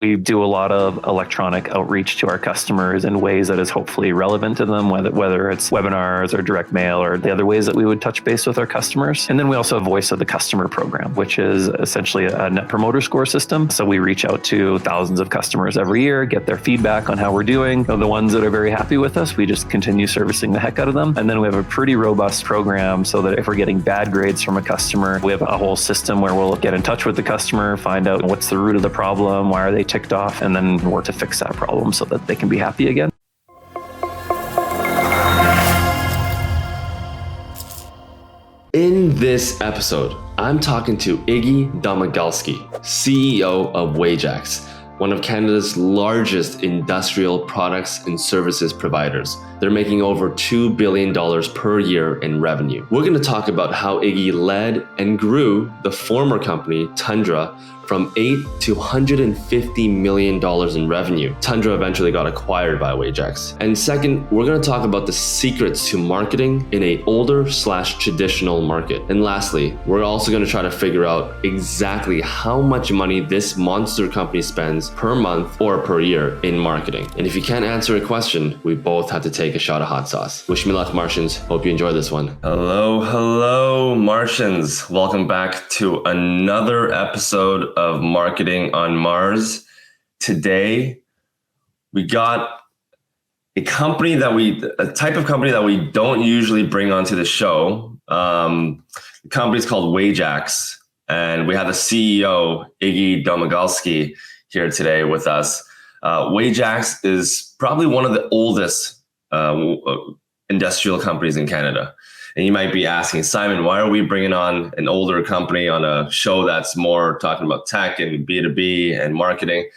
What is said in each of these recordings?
We do a lot of electronic outreach to our customers in ways that is hopefully relevant to them, whether it's webinars or direct mail or the other ways that we would touch base with our customers. And then we also have Voice of the Customer program, which is essentially a net promoter score system. So we reach out to thousands of customers every year, get their feedback on how we're doing. The ones that are very happy with us, we just continue servicing the heck out of them. And then we have a pretty robust program so that if we're getting bad grades from a customer, we have a whole system where we'll get in touch with the customer, find out what's the root of the problem, why are they ticked off, and then work to fix that problem so that they can be happy again. In this episode, I'm talking to Iggy Domagalski, CEO of Wajax, one of Canada's largest industrial products and services providers. They're making over $2 billion per year in revenue. We're going to talk about how Iggy led and grew the former company, Tundra, from $8 to $150 million in revenue. Tundra eventually got acquired by Wajax. And second, we're going to talk about the secrets to marketing in an older/traditional market. And lastly, we're also going to try to figure out exactly how much money this monster company spends per month or per year in marketing. And if you can't answer a question, we both have to take a shot of hot sauce. Wish me luck, Martians. Hope you enjoy this one. Hello, Martians. Welcome back to another episode of Marketing on Mars. Today, we got a type of company that we don't usually bring onto the show. The company's called Wajax, and we have the CEO, Iggy Domagalski, here today with us. Wajax is probably one of the oldest industrial companies in Canada. And you might be asking, Simon, why are we bringing on an older company on a show that's more talking about tech and B2B and marketing?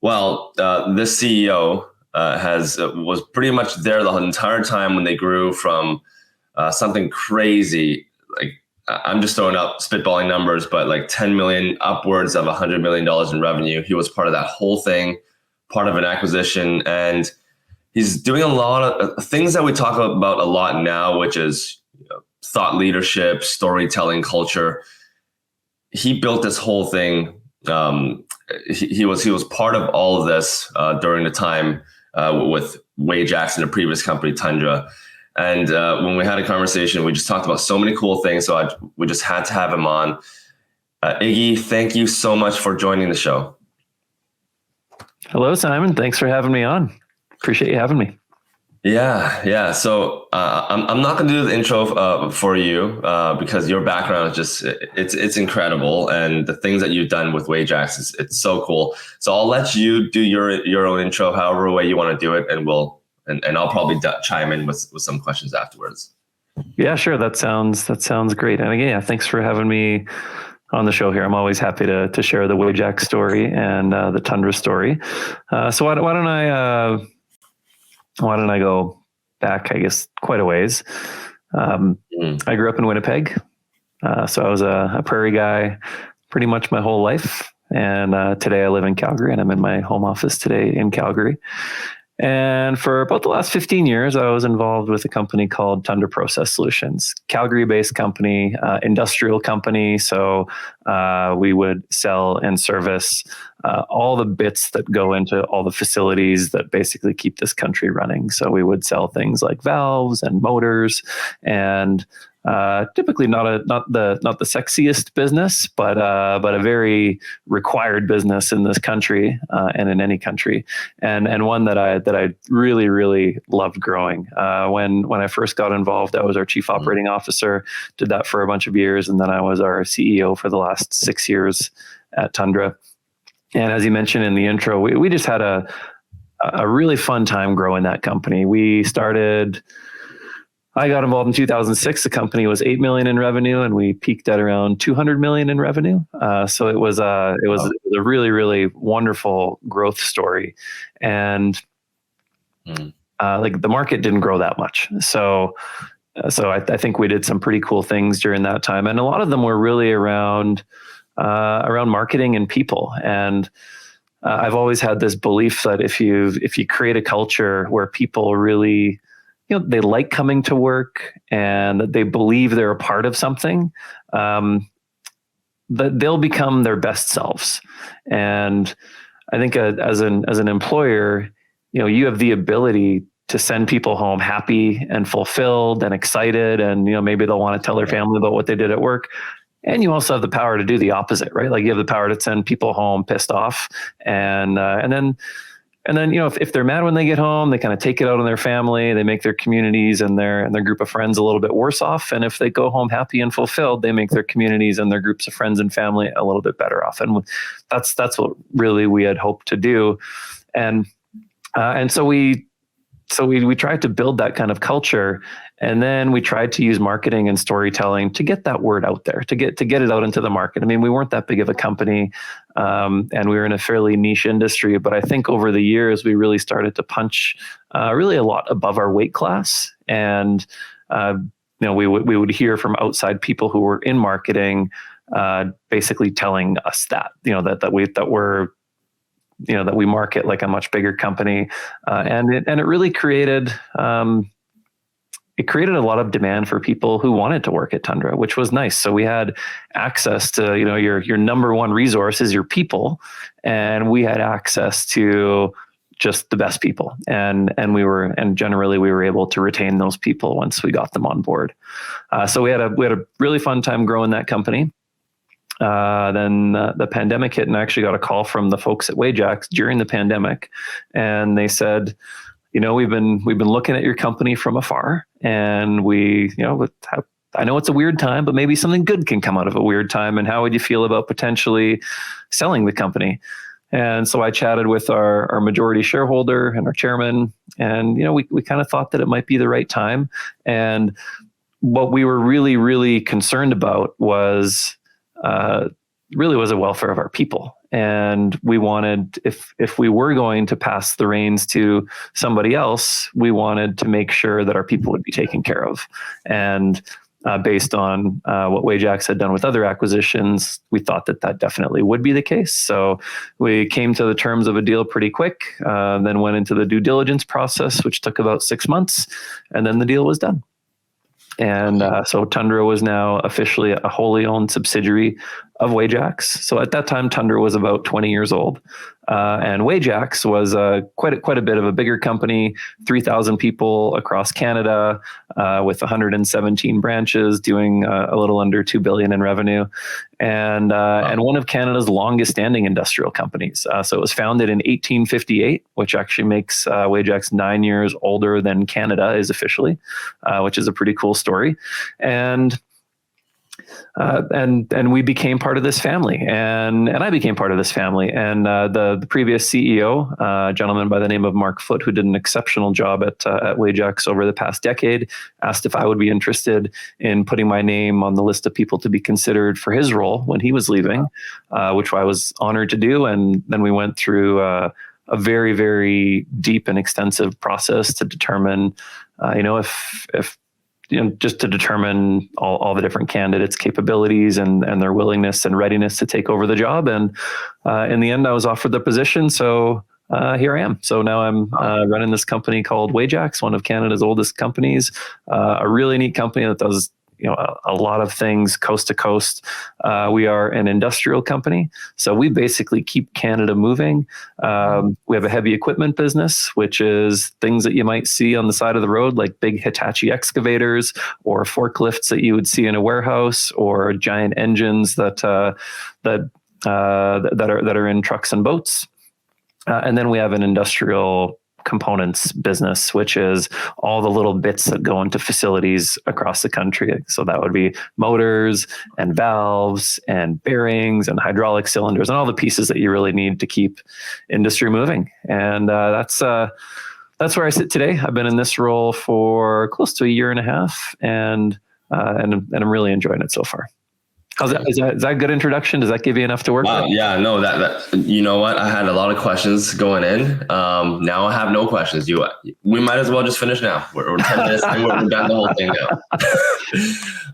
Well, this CEO was pretty much there the entire time when they grew from something crazy, like I'm just throwing out spitballing numbers, but like 10 million upwards of $100 million in revenue. He was part of that whole thing, part of an acquisition, and he's doing a lot of things that we talk about a lot now, which is thought leadership, storytelling, culture. He built this whole thing. He was part of all of this during the time with Wajax and the previous company, Tundra. And when we had a conversation, we just talked about so many cool things. So we just had to have him on. Iggy, thank you so much for joining the show. Hello, Simon. Thanks for having me on. Appreciate you having me. Yeah. So I'm not going to do the intro for you because your background is just it's incredible, and the things that you've done with Wajax it's so cool. So I'll let you do your own intro, however way you want to do it, and I'll probably chime in with some questions afterwards. Yeah, sure. That sounds great. And again, thanks for having me on the show here. I'm always happy to share the Wajax story and the Tundra story. So why don't I go back, I guess, quite a ways. I grew up in Winnipeg. So I was a prairie guy pretty much my whole life. And today I live in Calgary, and I'm in my home office today in Calgary. And for about the last 15 years, I was involved with a company called Tundra Process Solutions, Calgary-based company, industrial company. So we would sell and service all the bits that go into all the facilities that basically keep this country running. So we would sell things like valves and motors, and typically not the sexiest business, but a very required business in this country and in any country, and one that I really loved growing. When I first got involved, I was our chief operating officer, did that for a bunch of years, and then I was our CEO for the last 6 years at Tundra. And as you mentioned in the intro, we just had a really fun time growing that company. I got involved in 2006. The company was $8 million in revenue, and we peaked at around $200 million in revenue. So it was a really wonderful growth story, and like the market didn't grow that much. So I think we did some pretty cool things during that time, and a lot of them were really around marketing and people. And I've always had this belief that if you create a culture where people really, they like coming to work and that they believe they're a part of something, that they'll become their best selves. And I think as an employer, you have the ability to send people home happy and fulfilled and excited, and maybe they'll want to tell their family about what they did at work. And you also have the power to do the opposite, right? Like you have the power to send people home pissed off, and then if they're mad when they get home, they kind of take it out on their family. They make their communities and their group of friends a little bit worse off. And if they go home happy and fulfilled, they make their communities and their groups of friends and family a little bit better off. And that's what really we had hoped to do. And so we tried to build that kind of culture, and then we tried to use marketing and storytelling to get that word out there, to get it out into the market. I mean, we weren't that big of a company, and we were in a fairly niche industry, but I think over the years we really started to punch really a lot above our weight class. And we would hear from outside people who were in marketing, basically telling us that that we market like a much bigger company, and it really created a lot of demand for people who wanted to work at Tundra, which was nice. So we had access to your number one resource is your people, and we had access to just the best people, and generally we were able to retain those people once we got them on board. So we had a really fun time growing that company. Then the pandemic hit, and I actually got a call from the folks at Wajax during the pandemic, and they said, we've been looking at your company from afar, and I know it's a weird time, but maybe something good can come out of a weird time. And how would you feel about potentially selling the company? And so I chatted with our majority shareholder and our chairman, and we kind of thought that it might be the right time. And what we were really, really concerned about was the welfare of our people. And we wanted, if we were going to pass the reins to somebody else, we wanted to make sure that our people would be taken care of. And based on what Wajax had done with other acquisitions, we thought that definitely would be the case. So we came to the terms of a deal pretty quick, then went into the due diligence process, which took about 6 months, and then the deal was done. And so Tundra was now officially a wholly owned subsidiary of Wajax. So at that time, Tundra was about 20 years old. And Wajax was quite a bit of a bigger company, 3,000 people across Canada, with 117 branches, doing a little under $2 billion in revenue, and one of Canada's longest standing industrial companies. So it was founded in 1858, which actually makes Wajax 9 years older than Canada is officially, which is a pretty cool story. And we became part of this family, and I became part of this family. And the previous CEO, a gentleman by the name of Mark Foote, who did an exceptional job at Wajax over the past decade, asked if I would be interested in putting my name on the list of people to be considered for his role when he was leaving, which I was honored to do. And then we went through a very, very deep and extensive process to determine, if just to determine all the different candidates' capabilities and their willingness and readiness to take over the job. And in the end, I was offered the position. So here I am. So now I'm running this company called Wajax, one of Canada's oldest companies, a really neat company that does a lot of things coast to coast. We are an industrial company, so we basically keep Canada moving. We have a heavy equipment business, which is things that you might see on the side of the road, like big Hitachi excavators or forklifts that you would see in a warehouse, or giant engines that are in trucks and boats. And then we have an industrial components business, which is all the little bits that go into facilities across the country. So that would be motors and valves and bearings and hydraulic cylinders and all the pieces that you really need to keep industry moving. And that's where I sit today. I've been in this role for close to a year and a half, and I'm really enjoying it so far. Is that a good introduction? Does that give you enough to work with? Yeah, no, that you know what? I had a lot of questions going in. Now I have no questions. We might as well just finish now. We're 10 minutes and we're done the whole thing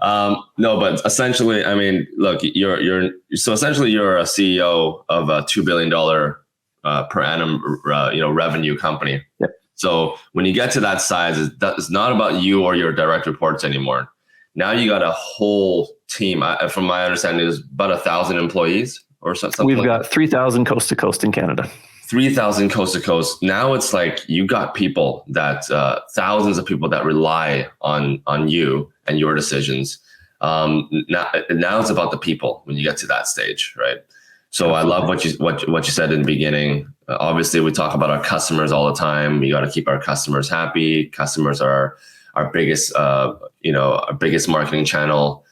now. No, but essentially, I mean, look, you're essentially you're a CEO of a $2 billion per annum revenue company. Yep. So when you get to that size, it's not about you or your direct reports anymore. Now you got a whole team. From my understanding, there's about 1,000 employees or something. We've got 3,000 coast to coast in Canada. 3,000 coast to coast. Now it's like you got people that thousands of people that rely on you and your decisions. Now it's about the people when you get to that stage, right? So I love what you said in the beginning. Obviously, we talk about our customers all the time. We got to keep our customers happy. Customers are our biggest, our biggest marketing channel.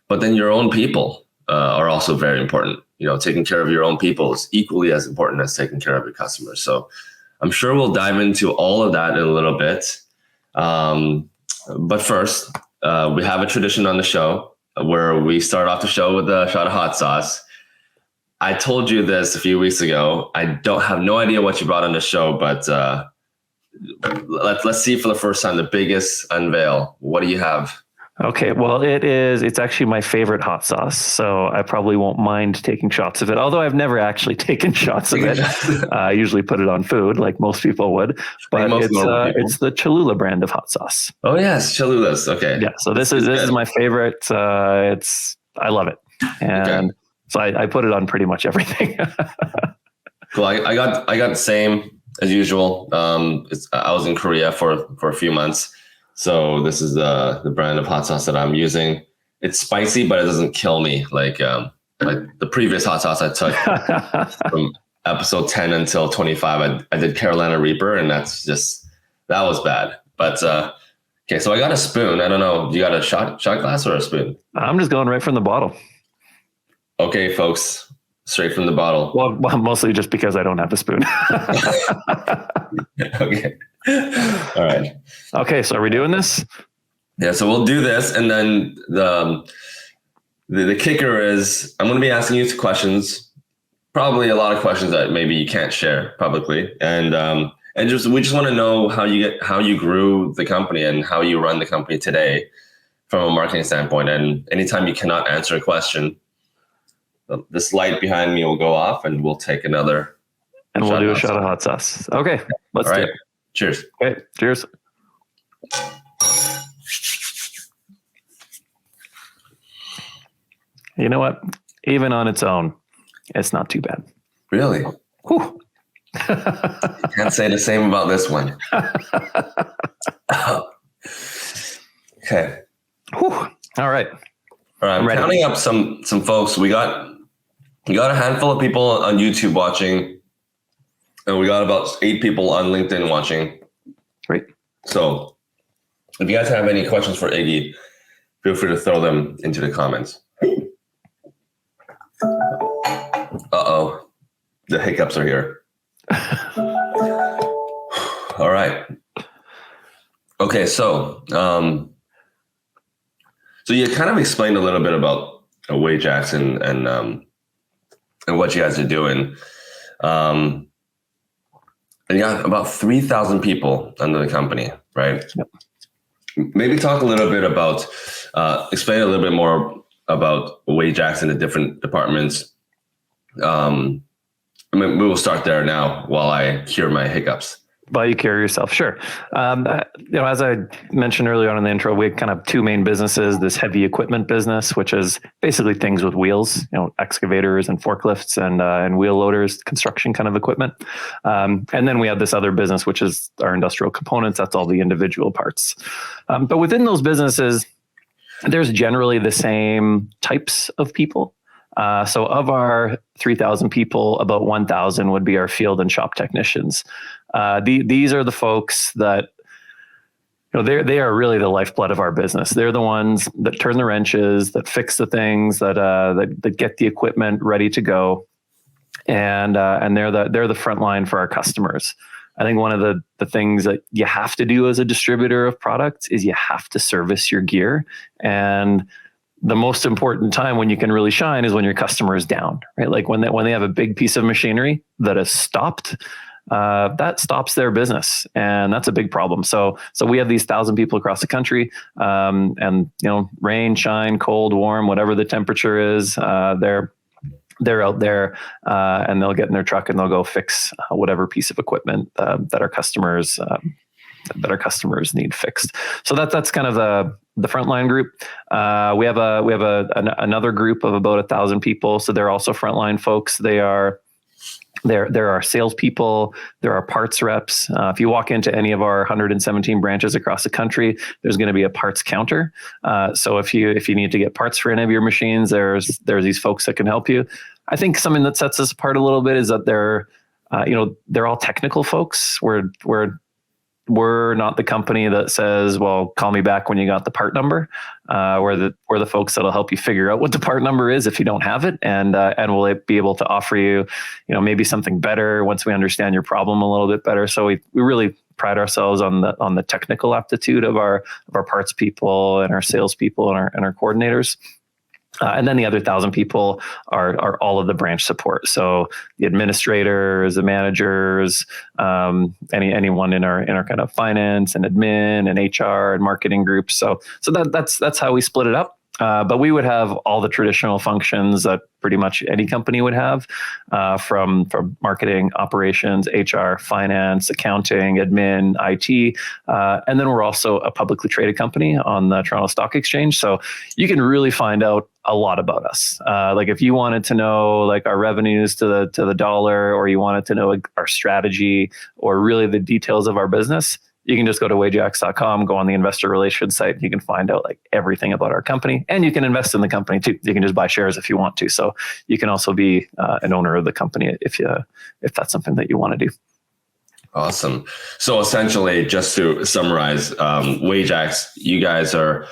But then your own people are also very important. Taking care of your own people is equally as important as taking care of your customers. So I'm sure we'll dive into all of that in a little bit. But first, we have a tradition on the show where we start off the show with a shot of hot sauce. I told you this a few weeks ago. I don't have no idea what you brought on the show, but let's see for the first time the biggest unveil. What do you have? Okay, well, it's actually my favorite hot sauce, so I probably won't mind taking shots of it, although I've never actually taken shots of it. I usually put it on food like most people would, but it's the Cholula brand of hot sauce. Oh yes, Cholula's. Okay. Yeah, so this is my favorite. I love it. And okay. So I put it on pretty much everything. Cool. I got the same as usual. I was in Korea for a few months. So this is the brand of hot sauce that I'm using. It's spicy, but it doesn't kill me like the previous hot sauce I took from episode 10 until 25. I did Carolina Reaper, and that was bad. But okay, so I got a spoon. I don't know. Do you got a shot glass or a spoon? I'm just going right from the bottle. Okay, folks, straight from the bottle. Well, mostly just because I don't have a spoon. Okay. All right. Okay, so are we doing this? Yeah, so we'll do this, and then the kicker is I'm going to be asking you some questions, probably a lot of questions that maybe you can't share publicly, and we just want to know how you grew the company and how you run the company today from a marketing standpoint. And anytime you cannot answer a question, this light behind me will go off, and we'll take another. And we'll do a shot of hot sauce. Okay, let's do it. Cheers. Okay, cheers. You know what? Even on its own, it's not too bad. Really? Whew. Can't say the same about this one. Okay. Whew. All right. All right. I'm counting up some folks. We got a handful of people on YouTube watching, and we got about 8 people on LinkedIn watching. Great. So if you guys have any questions for Iggy, feel free to throw them into the comments. Uh-oh. The hiccups are here. All right. Okay, so you kind of explained a little bit about Wajax and what you guys are doing. And you got about 3,000 people under the company, right? Yep. Maybe talk a little bit about, explain a little bit more about Wajax and the different departments. We will start there now while I cure my hiccups. While you cure yourself, sure. As I mentioned earlier on in the intro, we kind of 2 main businesses: this heavy equipment business, which is basically things with wheels, excavators and forklifts and wheel loaders, construction kind of equipment. And then we have this other business, which is our industrial components. That's all the individual parts. But within those businesses, there's generally the same types of people. So of our 3,000 people, about 1,000 would be our field and shop technicians. These are the folks that, they are really the lifeblood of our business. They're the ones that turn the wrenches, that fix the things, that get the equipment ready to go, and they're the front line for our customers. I think one of the things that you have to do as a distributor of products is you have to service your gear, and the most important time when you can really shine is when your customer is down, right? Like when they have a big piece of machinery that has stopped, that stops their business, and that's a big problem. So we have these 1,000 people across the country, and rain, shine, cold, warm, whatever the temperature is, they're out there, and they'll get in their truck and they'll go fix whatever piece of equipment that our customers need fixed. So that's kind of the frontline group. We have another group of about 1,000 people. So they're also frontline folks. They are There are salespeople, there are parts reps. If you walk into any of our 117 branches across the country, there's going to be a parts counter. So if you need to get parts for any of your machines, there's these folks that can help you. I think something that sets us apart a little bit is that they're all technical folks. We're not the company that says, well, call me back when you got the part number. We're the folks that'll help you figure out what the part number is if you don't have it, and we'll be able to offer you, maybe something better once we understand your problem a little bit better. So we really pride ourselves on the technical aptitude of our parts people and our salespeople and our coordinators. And then the other 1,000 people are all of the branch support. So the administrators, the managers, anyone in our kind of finance and admin and HR and marketing groups. So that's how we split it up. But we would have all the traditional functions that pretty much any company would have, from marketing, operations, HR, finance, accounting, admin, IT. And then we're also a publicly traded company on the Toronto Stock Exchange. So you can really find out a lot about us. Like if you wanted to know like our revenues to the dollar, or you wanted to know our strategy, or really the details of our business, you can just go to wajax.com, go on the investor relations site. You can find out like everything about our company, and you can invest in the company too. You can just buy shares if you want to. So you can also be an owner of the company if that's something that you want to do. Awesome. So essentially, just to summarize, Wajax, you guys are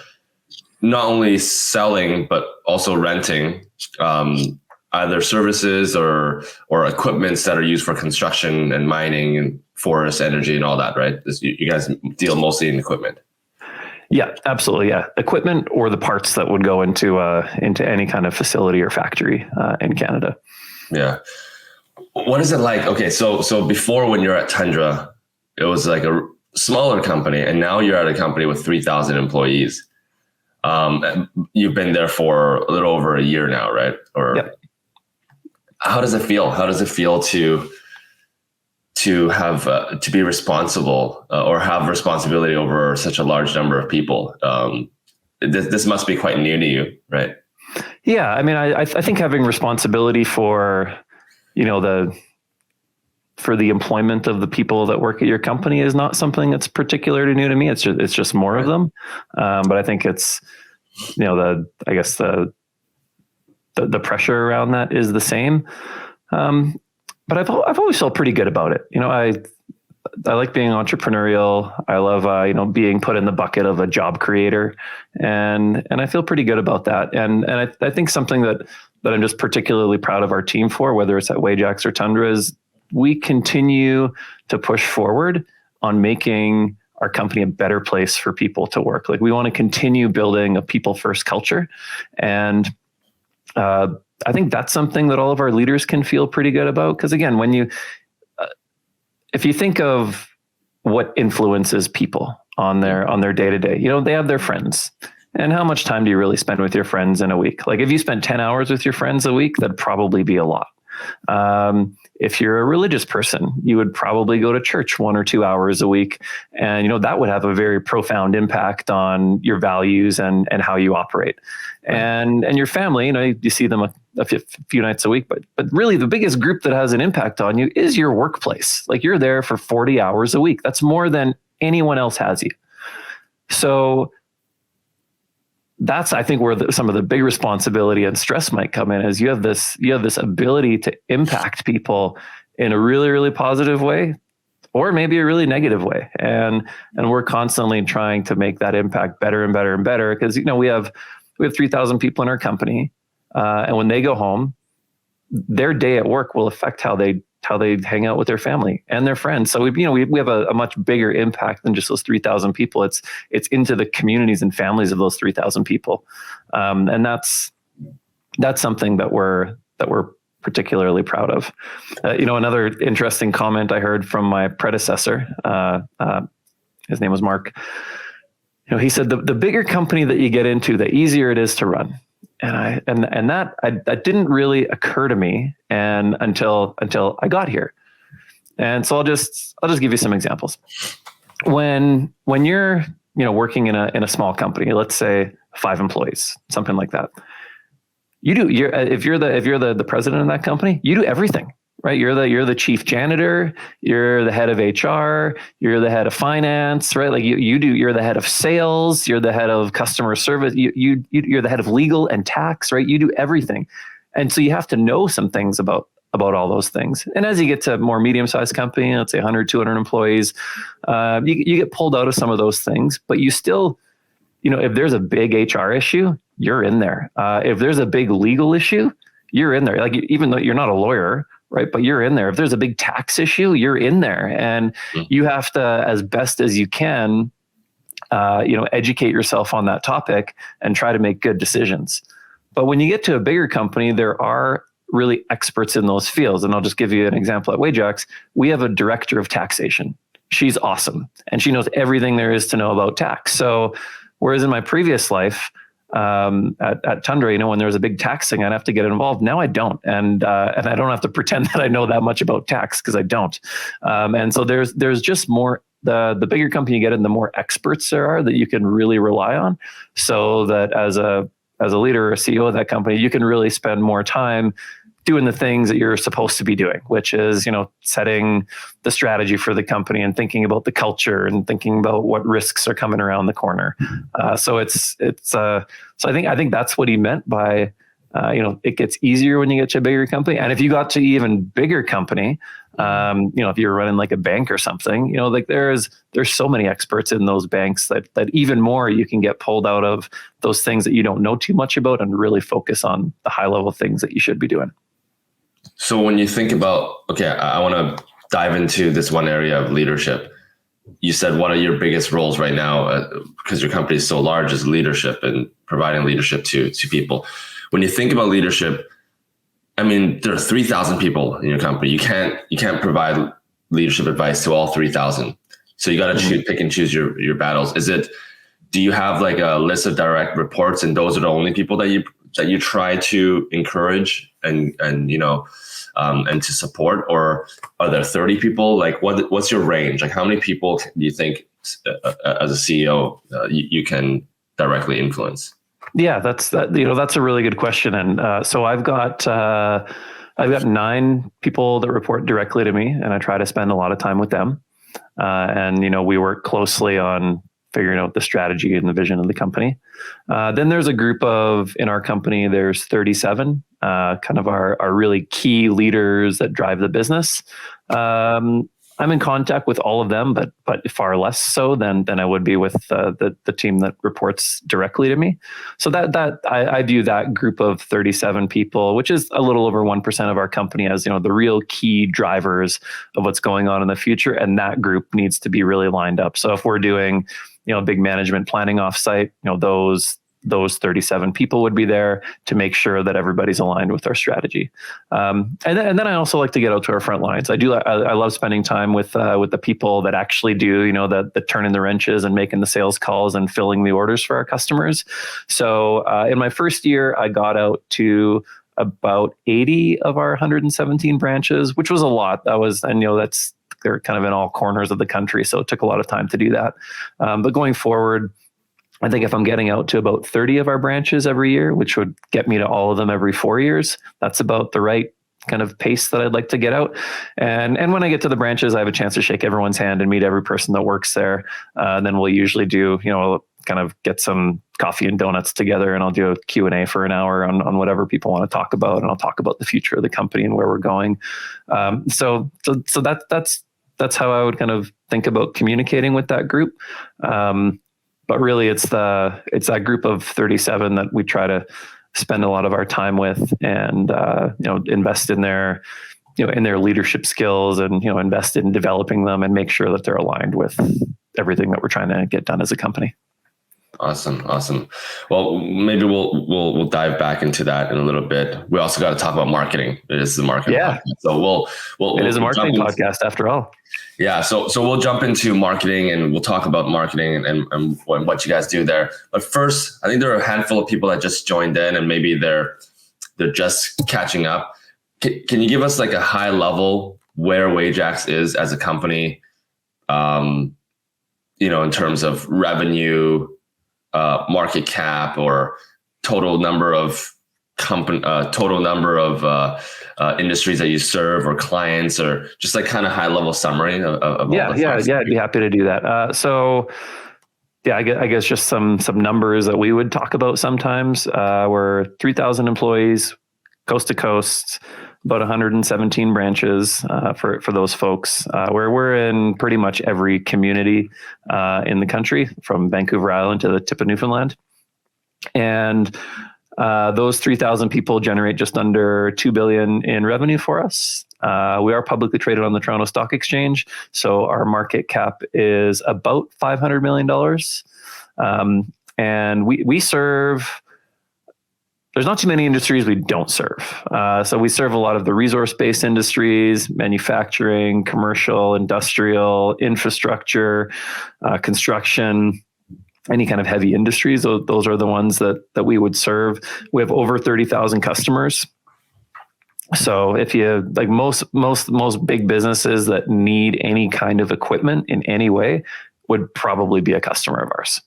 not only selling, but also renting either services or equipments that are used for construction and mining and forest energy and all that, right? You guys deal mostly in equipment. Yeah, absolutely. Yeah, equipment or the parts that would go into any kind of facility or factory in Canada. Yeah. What is it like? Okay, so before, when you're at Tundra, it was like a smaller company, and now you're at a company with 3,000 employees. You've been there for a little over a year now, right? Yep. How does it feel? How does it feel to have to be responsible or have responsibility over such a large number of people? This must be quite new to you, right? Yeah, I mean, I think having responsibility for the employment of the people that work at your company is not something that's particularly new to me. It's just more of them. But I think it's, the pressure around that is the same. But I've always felt pretty good about it. I like being entrepreneurial. I love, being put in the bucket of a job creator, and I feel pretty good about that. And I think something that I'm just particularly proud of our team for, whether it's at Wajax or Tundra, is we continue to push forward on making our company a better place for people to work. Like, we want to continue building a people first culture. And, I think that's something that all of our leaders can feel pretty good about. Because again, if you think of what influences people on their day to day, they have their friends. And how much time do you really spend with your friends in a week? Like, if you spent 10 hours with your friends a week, that'd probably be a lot. If you're a religious person, you would probably go to church 1 or 2 hours a week. And, that would have a very profound impact on your values and how you operate. Right. And your family, you see them a few nights a week, but really the biggest group that has an impact on you is your workplace. Like, you're there for 40 hours a week. That's more than anyone else has you. So that's, I think, where some of the big responsibility and stress might come in, is you have this ability to impact people in a really, really positive way, or maybe a really negative way. And we're constantly trying to make that impact better and better and better, because, we have 3,000 people in our company. And when they go home, their day at work will affect how they hang out with their family and their friends. So we have a much bigger impact than just those 3,000 people. It's into the communities and families of those 3,000 people. And that's something that we're particularly proud of. Another interesting comment I heard from my predecessor, his name was Mark. He said, the bigger company that you get into, the easier it is to run. And that didn't really occur to me until I got here. And so I'll just give you some examples. When you're working in a small company, let's say 5 employees, something like that, if you're the president of that company, you do everything, right? You're the chief janitor, you're the head of HR, you're the head of finance, right? Like you're the head of sales, you're the head of customer service, you're the head of legal and tax, right? You do everything. And so you have to know some things about all those things. And as you get to more medium-sized company, let's say 100, 200 employees, you get pulled out of some of those things, but you still, if there's a big HR issue, you're in there. If there's a big legal issue, you're in there. Like, even though you're not a lawyer, right? But you're in there. If there's a big tax issue, you're in there, and you have to, as best as you can, educate yourself on that topic and try to make good decisions. But when you get to a bigger company, there are really experts in those fields. And I'll just give you an example. At Wajax, we have a director of taxation. She's awesome, and she knows everything there is to know about tax. So whereas in my previous life, at Tundra, when there was a big tax thing, I'd have to get involved. Now I don't, and I don't have to pretend that I know that much about tax, because I don't. And so there's just more. The bigger company you get in, the more experts there are that you can really rely on, so that as a leader or a CEO of that company, you can really spend more time doing the things that you're supposed to be doing, which is, setting the strategy for the company and thinking about the culture and thinking about what risks are coming around the corner. So I think that's what he meant by, it gets easier when you get to a bigger company. And if you got to even bigger company, if you're running like a bank or something, like there's so many experts in those banks that even more you can get pulled out of those things that you don't know too much about and really focus on the high level things that you should be doing. So when you think about, okay, I want to dive into this one area of leadership. You said one of your biggest roles right now, because your company is so large, is leadership and providing leadership to people. When you think about leadership, I mean, there are 3,000 people in your company. You can't provide leadership advice to all 3,000. So you got to pick and choose your battles. Do you have like a list of direct reports, and those are the only people that you try to encourage and to support, or are there 30 people? Like what's your range? Like how many people do you think as a CEO you can directly influence? Yeah, that's a really good question. And so I've got 9 people that report directly to me, and I try to spend a lot of time with them. And we work closely on figuring out the strategy and the vision of the company. Then there's a group in our company, there's 37, kind of our really key leaders that drive the business. I'm in contact with all of them, but far less so than I would be with the team that reports directly to me. So that I view that group of 37 people, which is a little over 1% of our company, as the real key drivers of what's going on in the future, and that group needs to be really lined up. So if we're doing a big management planning offsite, those 37 people would be there to make sure that everybody's aligned with our strategy. And then I also like to get out to our front lines. I love spending time with the people that actually do, the turning the wrenches and making the sales calls and filling the orders for our customers. So in my first year, I got out to about 80 of our 117 branches, which was a lot. They're kind of in all corners of the country, so it took a lot of time to do that. But going forward, I think if I'm getting out to about 30 of our branches every year, which would get me to all of them every 4 years, that's about the right kind of pace that I'd like to get out. And when I get to the branches, I have a chance to shake everyone's hand and meet every person that works there. Then we'll usually do, kind of get some coffee and donuts together, and I'll do a Q&A for an hour on whatever people want to talk about. And I'll talk about the future of the company and where we're going. So that's how I would kind of think about communicating with that group. But really, it's that group of 37 that we try to spend a lot of our time with, and invest in their leadership skills, and invest in developing them and make sure that they're aligned with everything that we're trying to get done as a company. Awesome. Well, maybe we'll dive back into that in a little bit. We also got to talk about marketing. It is the marketing podcast. So it is a marketing podcast after all. Yeah. So we'll jump into marketing, and we'll talk about marketing and what you guys do there. But first, I think there are a handful of people that just joined in, and maybe they're just catching up. Can you give us like a high level where Wajax is as a company, in terms of revenue, market cap, or total number of company total number of industries that you serve or clients, or just like kind of high level summary of all the funds? I'd be happy to do that. So yeah, I guess just some numbers that we would talk about sometimes. We're 3,000 employees, coast to coast, about 117 branches for those folks. We're in pretty much every community in the country, from Vancouver Island to the tip of Newfoundland. And those 3,000 people generate just under $2 billion in revenue for us. We are publicly traded on the Toronto Stock Exchange, so our market cap is about $500 million. And we serve, there's not too many industries we don't serve. So we serve a lot of the resource-based industries, manufacturing, commercial, industrial, infrastructure, construction, any kind of heavy industries. Those are the ones that we would serve. We have over 30,000 customers. So if you like most big businesses that need any kind of equipment in any way would probably be a customer of ours.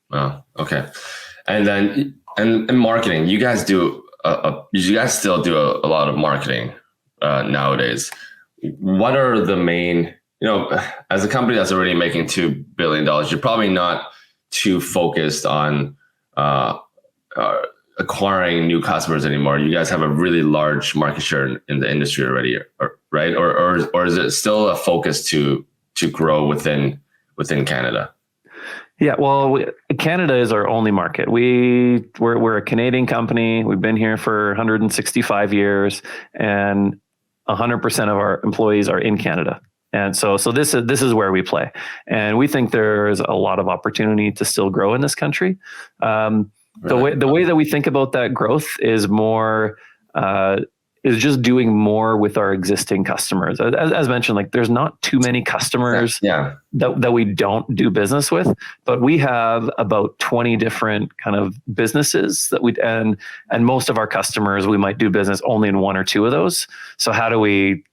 Wow. Okay. And then and marketing, you guys do you guys still do a lot of marketing nowadays. What are the main, as a company that's already making $2 billion, you're probably not too focused on acquiring new customers anymore. You guys have a really large market share in the industry already, right? Or is it still a focus to grow within Canada? Yeah, well, Canada is our only market. We're a Canadian company. We've been here for 165 years, and 100% of our employees are in Canada. And so this is where we play, and we think there's a lot of opportunity to still grow in this country. The way that we think about that growth is more is just doing more with our existing customers. As mentioned, like there's not too many customers that we don't do business with, but we have about 20 different kind of businesses that and most of our customers, we might do business only in one or two of those. So how do we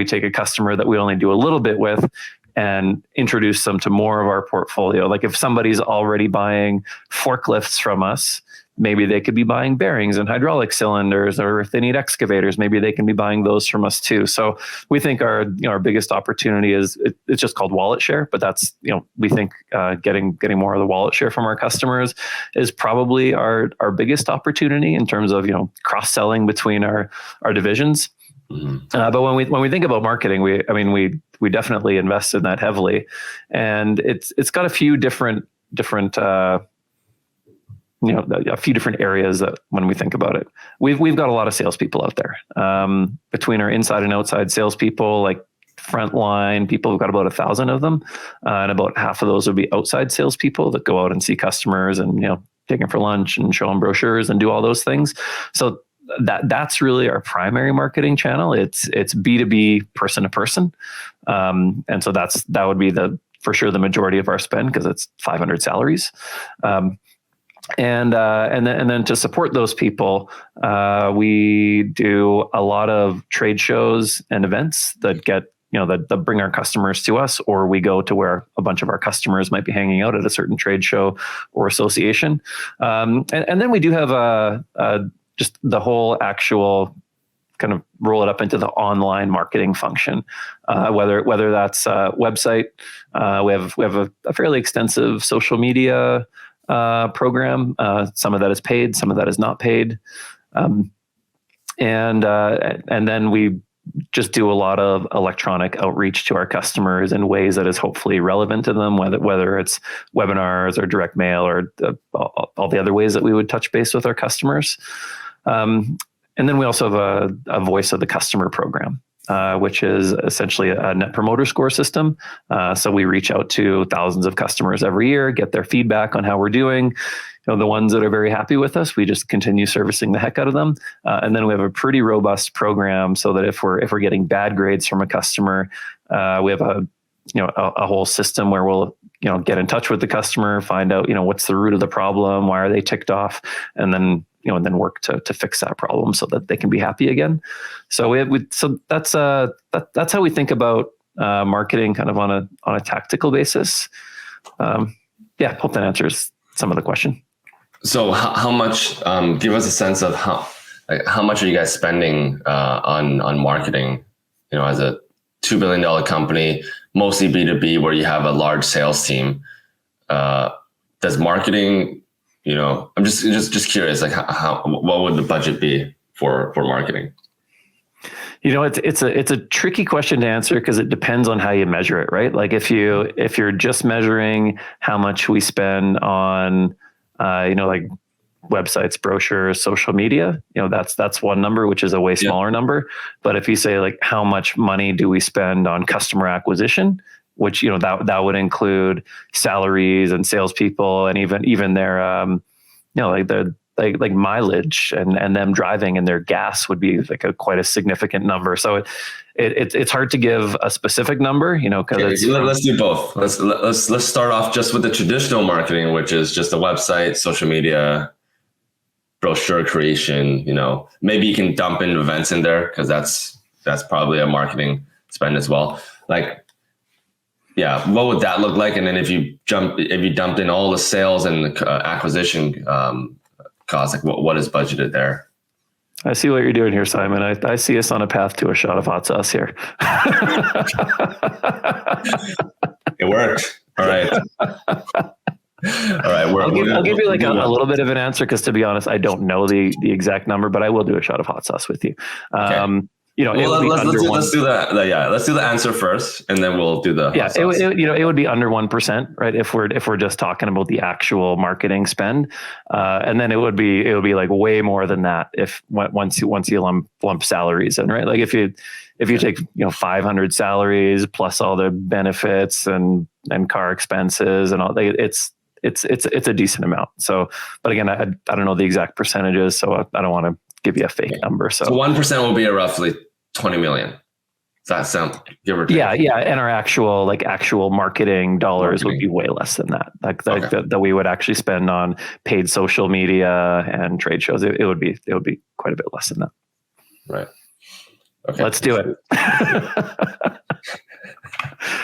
take a customer that we only do a little bit with and introduce them to more of our portfolio? Like if somebody's already buying forklifts from us, maybe they could be buying bearings and hydraulic cylinders, or if they need excavators, maybe they can be buying those from us too. So we think our biggest opportunity is it's just called wallet share, but that's, we think getting more of the wallet share from our customers is probably our biggest opportunity in terms of, cross-selling between our divisions. Mm-hmm. But when we think about marketing, we definitely invest in that heavily, and it's got a few different a few different areas that when we think about it, we've got a lot of salespeople out there. Between our inside and outside salespeople, like frontline people, we've got about 1,000 of them, and about half of those would be outside salespeople that go out and see customers and take them for lunch and show them brochures and do all those things. So that's really our primary marketing channel. It's B2B, person to person, and so that would be for sure the majority of our spend, because it's 500 salaries. And then to support those people, we do a lot of trade shows and events that that bring our customers to us, or we go to where a bunch of our customers might be hanging out at a certain trade show or association. And then we do have just the whole actual kind of roll it up into the online marketing function, whether that's a website. We have a fairly extensive social media program. Some of that is paid, some of that is not paid. And then we just do a lot of electronic outreach to our customers in ways that is hopefully relevant to them, whether it's webinars or direct mail or all the other ways that we would touch base with our customers. And then we also have a voice of the customer program, which is essentially a net promoter score system. So we reach out to thousands of customers every year, get their feedback on how we're doing. The ones that are very happy with us, we just continue servicing the heck out of them. And then we have a pretty robust program so that if we're getting bad grades from a customer, we have a whole system where we'll get in touch with the customer, find out what's the root of the problem, why are they ticked off, and then work to fix that problem so that they can be happy again. So that's how we think about marketing, kind of on a tactical basis. Hope that answers some of the question. So how much, give us a sense of how much are you guys spending on marketing, as a $2 billion company, mostly B2B, where you have a large sales team. Does marketing, I'm just curious, like what would the budget be for marketing? It's a tricky question to answer because it depends on how you measure it, right? Like if you're just measuring how much we spend on, like websites, brochures, social media, that's one number, which is a way smaller number. But if you say like how much money do we spend on customer acquisition, which that would include salaries and salespeople and even their like mileage and them driving and their gas would be like quite a significant number. So it's hard to give a specific number, because let's do both. Let's start off just with the traditional marketing, which is just a website, social media, brochure creation. Maybe you can dump in events in there because that's probably a marketing spend as well. Like, yeah, what would that look like? And then if you dumped in all the sales and the acquisition costs, like what is budgeted there? I see what you're doing here, Simon. I see us on a path to a shot of hot sauce here. It worked. All right. All right. I'll give you like a little bit of an answer because, to be honest, I don't know the exact number, but I will do a shot of hot sauce with you. Okay. Let's do that. Yeah, let's do the answer first, and then we'll do the. Yeah, it would be under 1%, right? If we're just talking about the actual marketing spend, and then it would be like way more than that if once you lump salaries in, right? Like if you take 500 salaries plus all the benefits and car expenses and all, it's a decent amount. So, but again, I don't know the exact percentages, so I don't want to give you a fake number. So 1% will be a roughly 20 million. Does that sound, give or take? Yeah. And our actual marketing dollars would be way less than that. That we would actually spend on paid social media and trade shows. It would be quite a bit less than that. Right. Okay. Let's do it.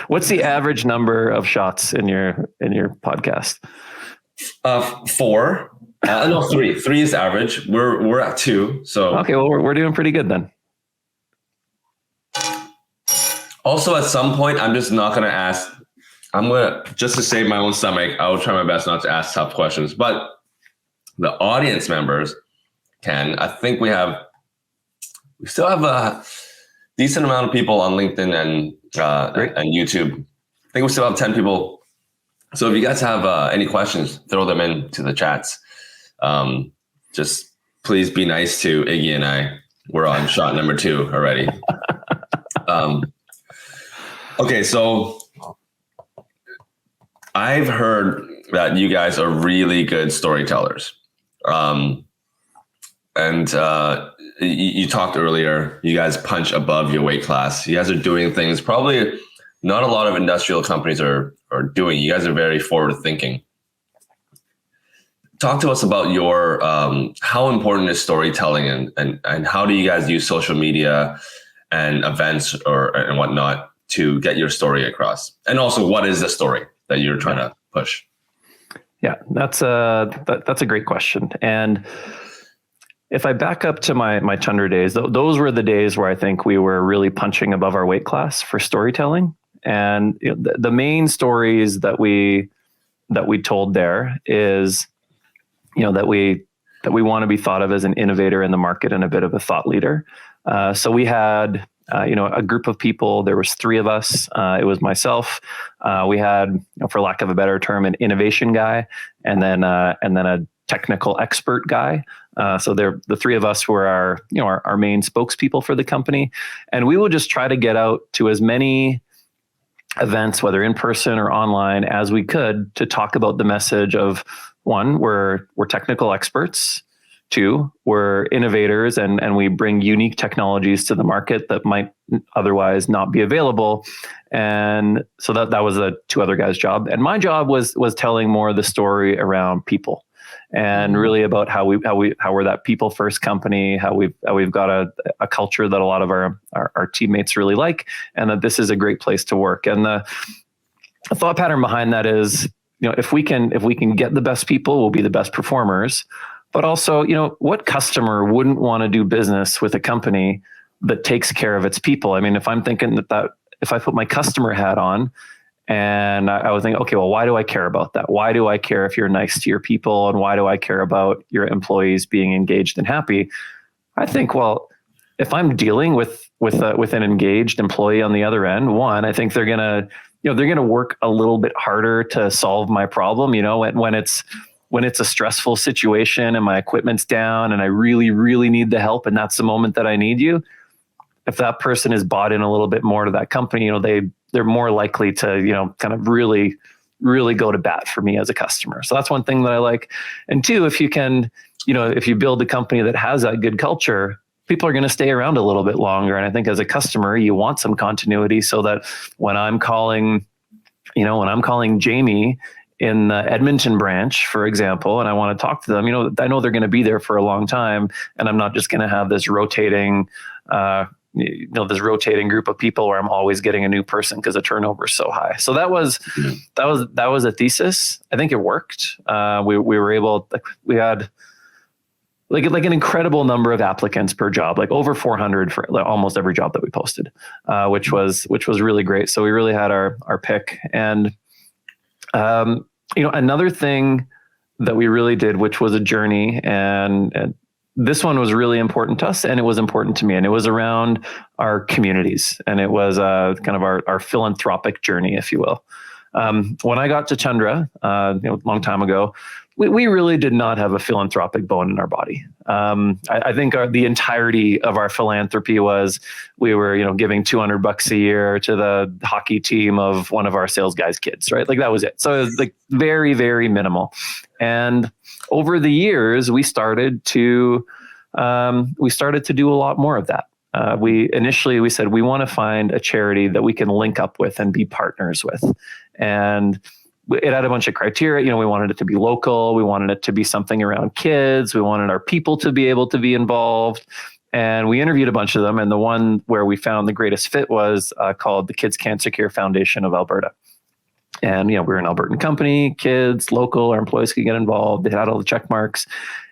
What's the average number of shots in your podcast? 4. No, 3. 3 is average. We're at 2. So okay, well we're doing pretty good then. Also, at some point, I'm just not going to ask. I'm going to, just to save my own stomach, I will try my best not to ask tough questions. But the audience members can. I think we still have a decent amount of people on LinkedIn and YouTube. I think we still have 10 people. So if you guys have any questions, throw them into the chats. Just please be nice to Iggy and I. We're on shot number 2 already. Okay, so I've heard that you guys are really good storytellers. And you talked earlier, you guys punch above your weight class. You guys are doing things probably not a lot of industrial companies are doing. You guys are very forward thinking. Talk to us about your how important is storytelling and how do you guys use social media and events and whatnot to get your story across? And also, what is the story that you're trying to push? Yeah, that's a great question. And if I back up to my Tundra days, those were the days where I think we were really punching above our weight class for storytelling. And the main stories that we told there is, that we want to be thought of as an innovator in the market and a bit of a thought leader. So we had a group of people. There was 3 of us. It was myself. We had, for lack of a better term, an innovation guy, and then a technical expert guy. So the 3 of us were our main spokespeople for the company, and we would just try to get out to as many events, whether in person or online, as we could to talk about the message of 1, we're technical experts. 2, we're innovators and we bring unique technologies to the market that might otherwise not be available. And so that was the 2 other guys' job. And my job was telling more of the story around people and really about how we're that people first company, how we've got a culture that a lot of our teammates really like, and that this is a great place to work. And the thought pattern behind that is, if we can get the best people, we'll be the best performers. But also, what customer wouldn't want to do business with a company that takes care of its people? I mean, if I'm thinking that if I put my customer hat on, and I would think, okay, well, why do I care about that? Why do I care if you're nice to your people? And why do I care about your employees being engaged and happy? I think, well, if I'm dealing with an engaged employee on the other end, one, I think they're gonna work a little bit harder to solve my problem. When it's a stressful situation and my equipment's down and I really, really need the help, and that's the moment that I need you. If that person is bought in a little bit more to that company, they're more likely to, kind of really, really go to bat for me as a customer. So that's one thing that I like. And two, if you can, if you build a company that has that good culture, people are going to stay around a little bit longer. And I think as a customer, you want some continuity so that when I'm calling Jamie in the Edmonton branch, for example, and I want to talk to them, I know they're going to be there for a long time, and I'm not just going to have this rotating group of people where I'm always getting a new person because the turnover is so high. So that was a thesis. I think it worked. We were able, we had like an incredible number of applicants per job, like over 400 for almost every job that we posted, which was really great. So we really had our pick. And another thing that we really did, which was a journey, and this one was really important to us, and it was important to me, and it was around our communities, and it was kind of our philanthropic journey, if you will. When I got to Tundra, a long time ago, we really did not have a philanthropic bone in our body. I think the entirety of our philanthropy was we were, giving $200 a year to the hockey team of one of our sales guys' kids, right? Like that was it. So it was like very, very minimal. And over the years, we started to do a lot more of that. We said we want to find a charity that we can link up with and be partners with, and it had a bunch of criteria. We wanted it to be local. We wanted it to be something around kids. We wanted our people to be able to be involved. And we interviewed a bunch of them. And the one where we found the greatest fit was called the Kids Cancer Care Foundation of Alberta. And, we're an Albertan company, kids, local, our employees could get involved. They had all the check marks.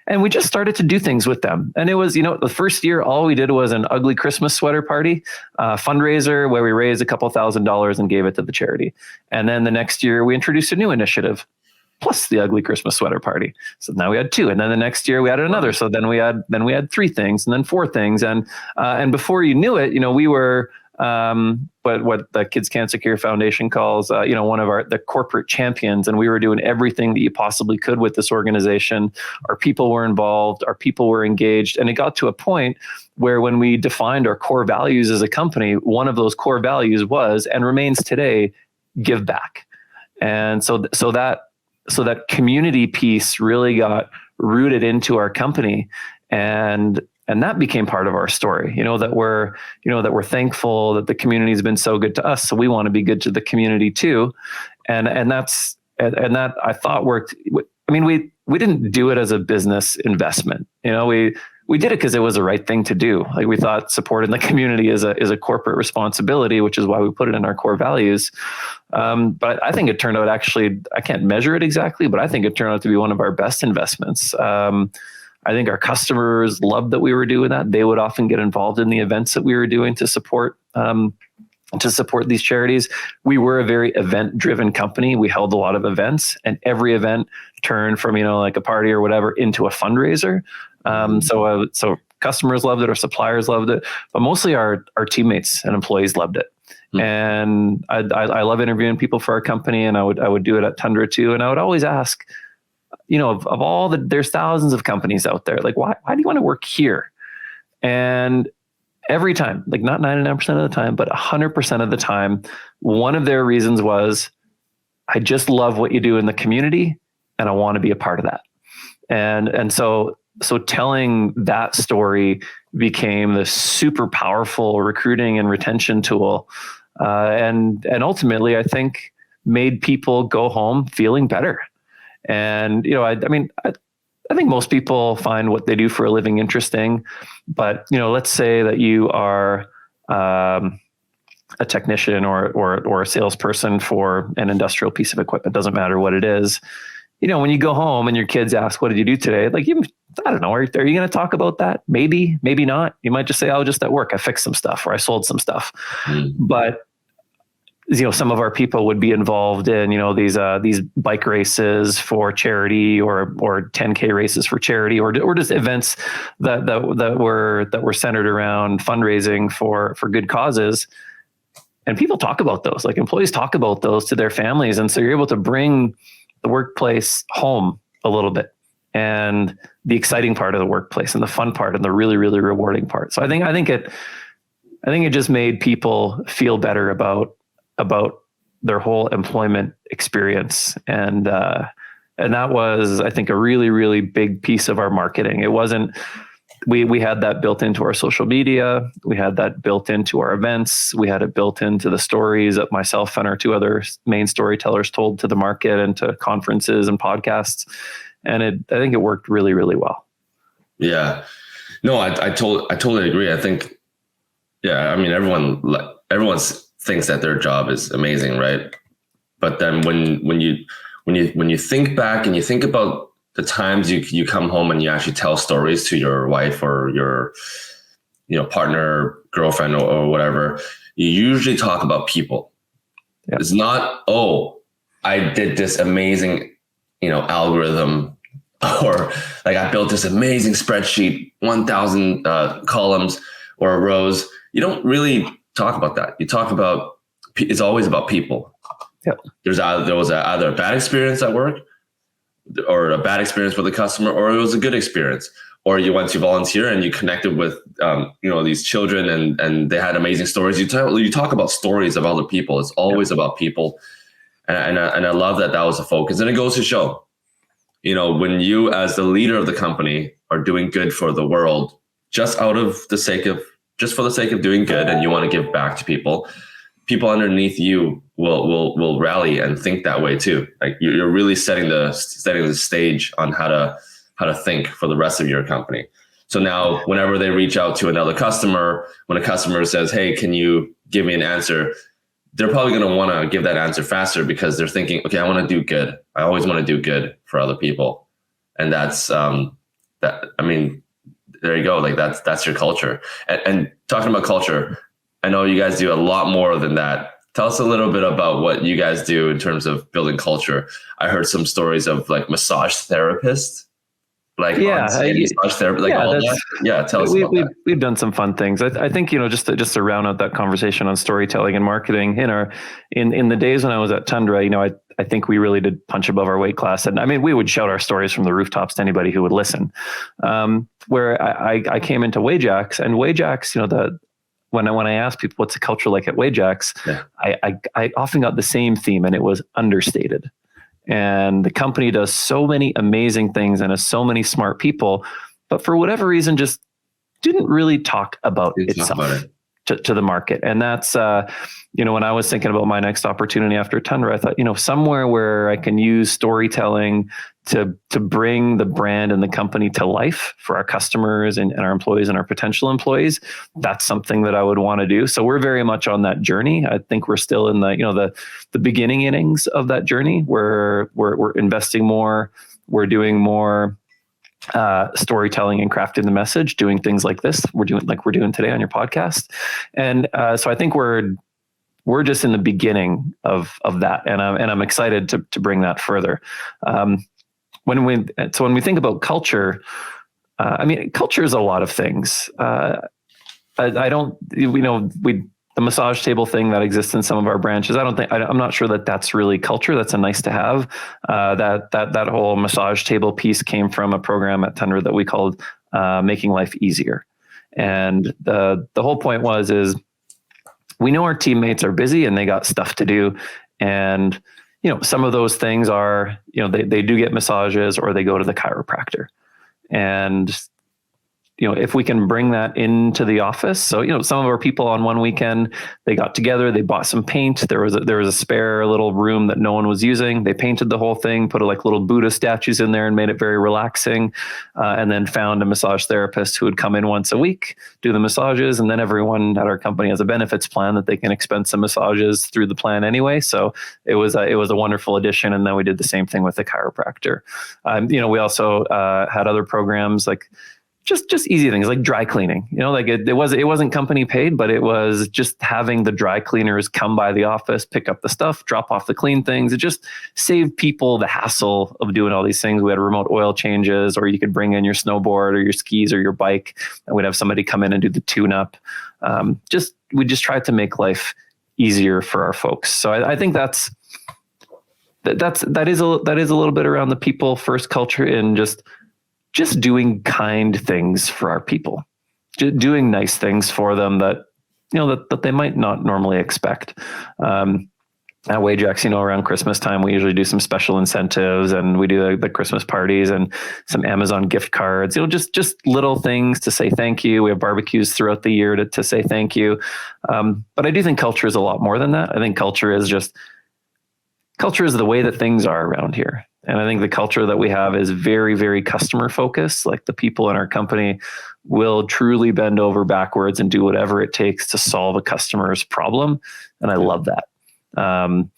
And we just started to do things with them. And it was, the first year, all we did was an ugly Christmas sweater party, fundraiser where we raised $2,000 and gave it to the charity. And then the next year we introduced a new initiative, plus the ugly Christmas sweater party. So now we had 2. And then the next year we added another. So then we had 3 things, and then 4 things. And before you knew it, we were, what the Kids Cancer Care Foundation calls, one of the corporate champions. And we were doing everything that you possibly could with this organization. Our people were involved, our people were engaged. And it got to a point where when we defined our core values as a company, one of those core values was, and remains today, give back. And so that community piece really got rooted into our company. And that became part of our story, that we're thankful that the community has been so good to us. So we want to be good to the community too. And that I thought worked. I mean, we didn't do it as a business investment. We did it because it was the right thing to do. Like we thought supporting the community is a corporate responsibility, which is why we put it in our core values. But I think it turned out, actually, I can't measure it exactly, but I think it turned out to be one of our best investments. I think our customers loved that we were doing that. They would often get involved in the events that we were doing to support these charities. We were a very event-driven company. We held a lot of events, and every event turned from, like a party or whatever into a fundraiser. So customers loved it, our suppliers loved it, but mostly our teammates and employees loved it. Mm-hmm. And I love interviewing people for our company, and I would do it at Tundra too. And I would always ask, of all there's thousands of companies out there, like why do you want to work here? And every time, like not 99% of the time, but 100% of the time, one of their reasons was, I just love what you do in the community, and I want to be a part of that. And so telling that story became this super powerful recruiting and retention tool, and ultimately, I think, made people go home feeling better. And I think most people find what they do for a living interesting, but let's say that you are a technician or a salesperson for an industrial piece of equipment. Doesn't matter what it is. When you go home and your kids ask, "What did you do today?" Like, I don't know. Are you going to talk about that? Maybe not. You might just say, "Oh, just at work, I fixed some stuff or I sold some stuff." But some of our people would be involved in, these bike races for charity or 10K races for charity or just events that were centered around fundraising for good causes. And people talk about those, like employees talk about those to their families. And so you're able to bring the workplace home a little bit, and the exciting part of the workplace and the fun part and the really, really rewarding part. So I think it just made people feel better about their whole employment experience. And that was, I think, a really, really big piece of our marketing. It wasn't, we had that built into our social media. We had that built into our events. We had it built into the stories that myself and our two other main storytellers told to the market and to conferences and podcasts. And I think it worked really, really well. Yeah, no, I totally agree. I think, I mean, everyone thinks that their job is amazing, right? But then when you think back and you think about the times you come home and you actually tell stories to your wife or your partner, girlfriend, or whatever, you usually talk about people. Yep. It's not, "Oh, I did this amazing algorithm," or like, "I built this amazing spreadsheet, 1,000 columns or rows." You don't really talk about that. You talk about, it's always about people. Yep. There was either a bad experience at work, or a bad experience with a customer, or it was a good experience, or you went to volunteer and you connected with these children and they had amazing stories. You talk about stories of other people. It's always about people, and I love that was a focus. And it goes to show, when you as the leader of the company are doing good for the world, just for the sake of doing good, and you want to give back to people underneath you will rally and think that way too. Like, you're really setting the stage on how to think for the rest of your company. So now, whenever they reach out to another customer, when a customer says, "Hey, can you give me an answer?" they're probably going to want to give that answer faster, because they're thinking, "Okay, I want to do good. I always want to do good for other people." And that's that. I mean, there you go. Like, that's your culture. And talking about culture, I know you guys do a lot more than that. Tell us a little bit about what you guys do in terms of building culture. I heard some stories of like massage therapists, like massage therapy, like all that. Yeah, tell us about that. We've done some fun things. I think just to round out that conversation on storytelling and marketing in the days when I was at Tundra, I think we really did punch above our weight class. And I mean, we would shout our stories from the rooftops to anybody who would listen. Where I came into Wajax, and Wajax, when I asked people what's the culture like at Wajax, I often got the same theme, and it was understated. And the company does so many amazing things and has so many smart people, but for whatever reason, just didn't really talk about itself to the market. And that's, when I was thinking about my next opportunity after Tundra, I thought, somewhere where I can use storytelling to bring the brand and the company to life for our customers and our employees and our potential employees. That's something that I would want to do. So we're very much on that journey. I think we're still in the beginning innings of that journey, where we're investing more, we're doing more storytelling and crafting the message, doing things like this. We're doing today on your podcast. And so I think we're just in the beginning of that. And I'm excited to bring that further. When we think about culture, culture is a lot of things. The massage table thing that exists in some of our branches, I'm not sure that's really culture. That's a nice to have. That whole massage table piece came from a program at Tundra that we called Making Life Easier. And the whole point is we know our teammates are busy and they got stuff to do. And, some of those things are, they do get massages or they go to the chiropractor. And, if we can bring that into the office. So, some of our people on one weekend, they got together, they bought some paint. There was a spare little room that no one was using. They painted the whole thing, put like little Buddha statues in there and made it very relaxing. And then found a massage therapist who would come in once a week, do the massages. And then everyone at our company has a benefits plan that they can expense some massages through the plan anyway. So it was a wonderful addition. And then we did the same thing with the chiropractor. We also had other programs like just easy things like dry cleaning. Like it wasn't company paid, but it was just having the dry cleaners come by the office, pick up the stuff, drop off the clean things. It just saved people the hassle of doing all these things. We had remote oil changes, or you could bring in your snowboard or your skis or your bike, and we'd have somebody come in and do the tune-up. We just tried to make life easier for our folks. So I think that is a little bit around the people first culture in just doing kind things for our people, doing nice things for them that they might not normally expect. At Wajax, around Christmas time, we usually do some special incentives, and we do the Christmas parties and some Amazon gift cards, just little things to say thank you. We have barbecues throughout the year to say thank you. But I do think culture is a lot more than that. I think culture is the way that things are around here. And I think the culture that we have is very, very customer focused. Like the people in our company will truly bend over backwards and do whatever it takes to solve a customer's problem. And I love that. And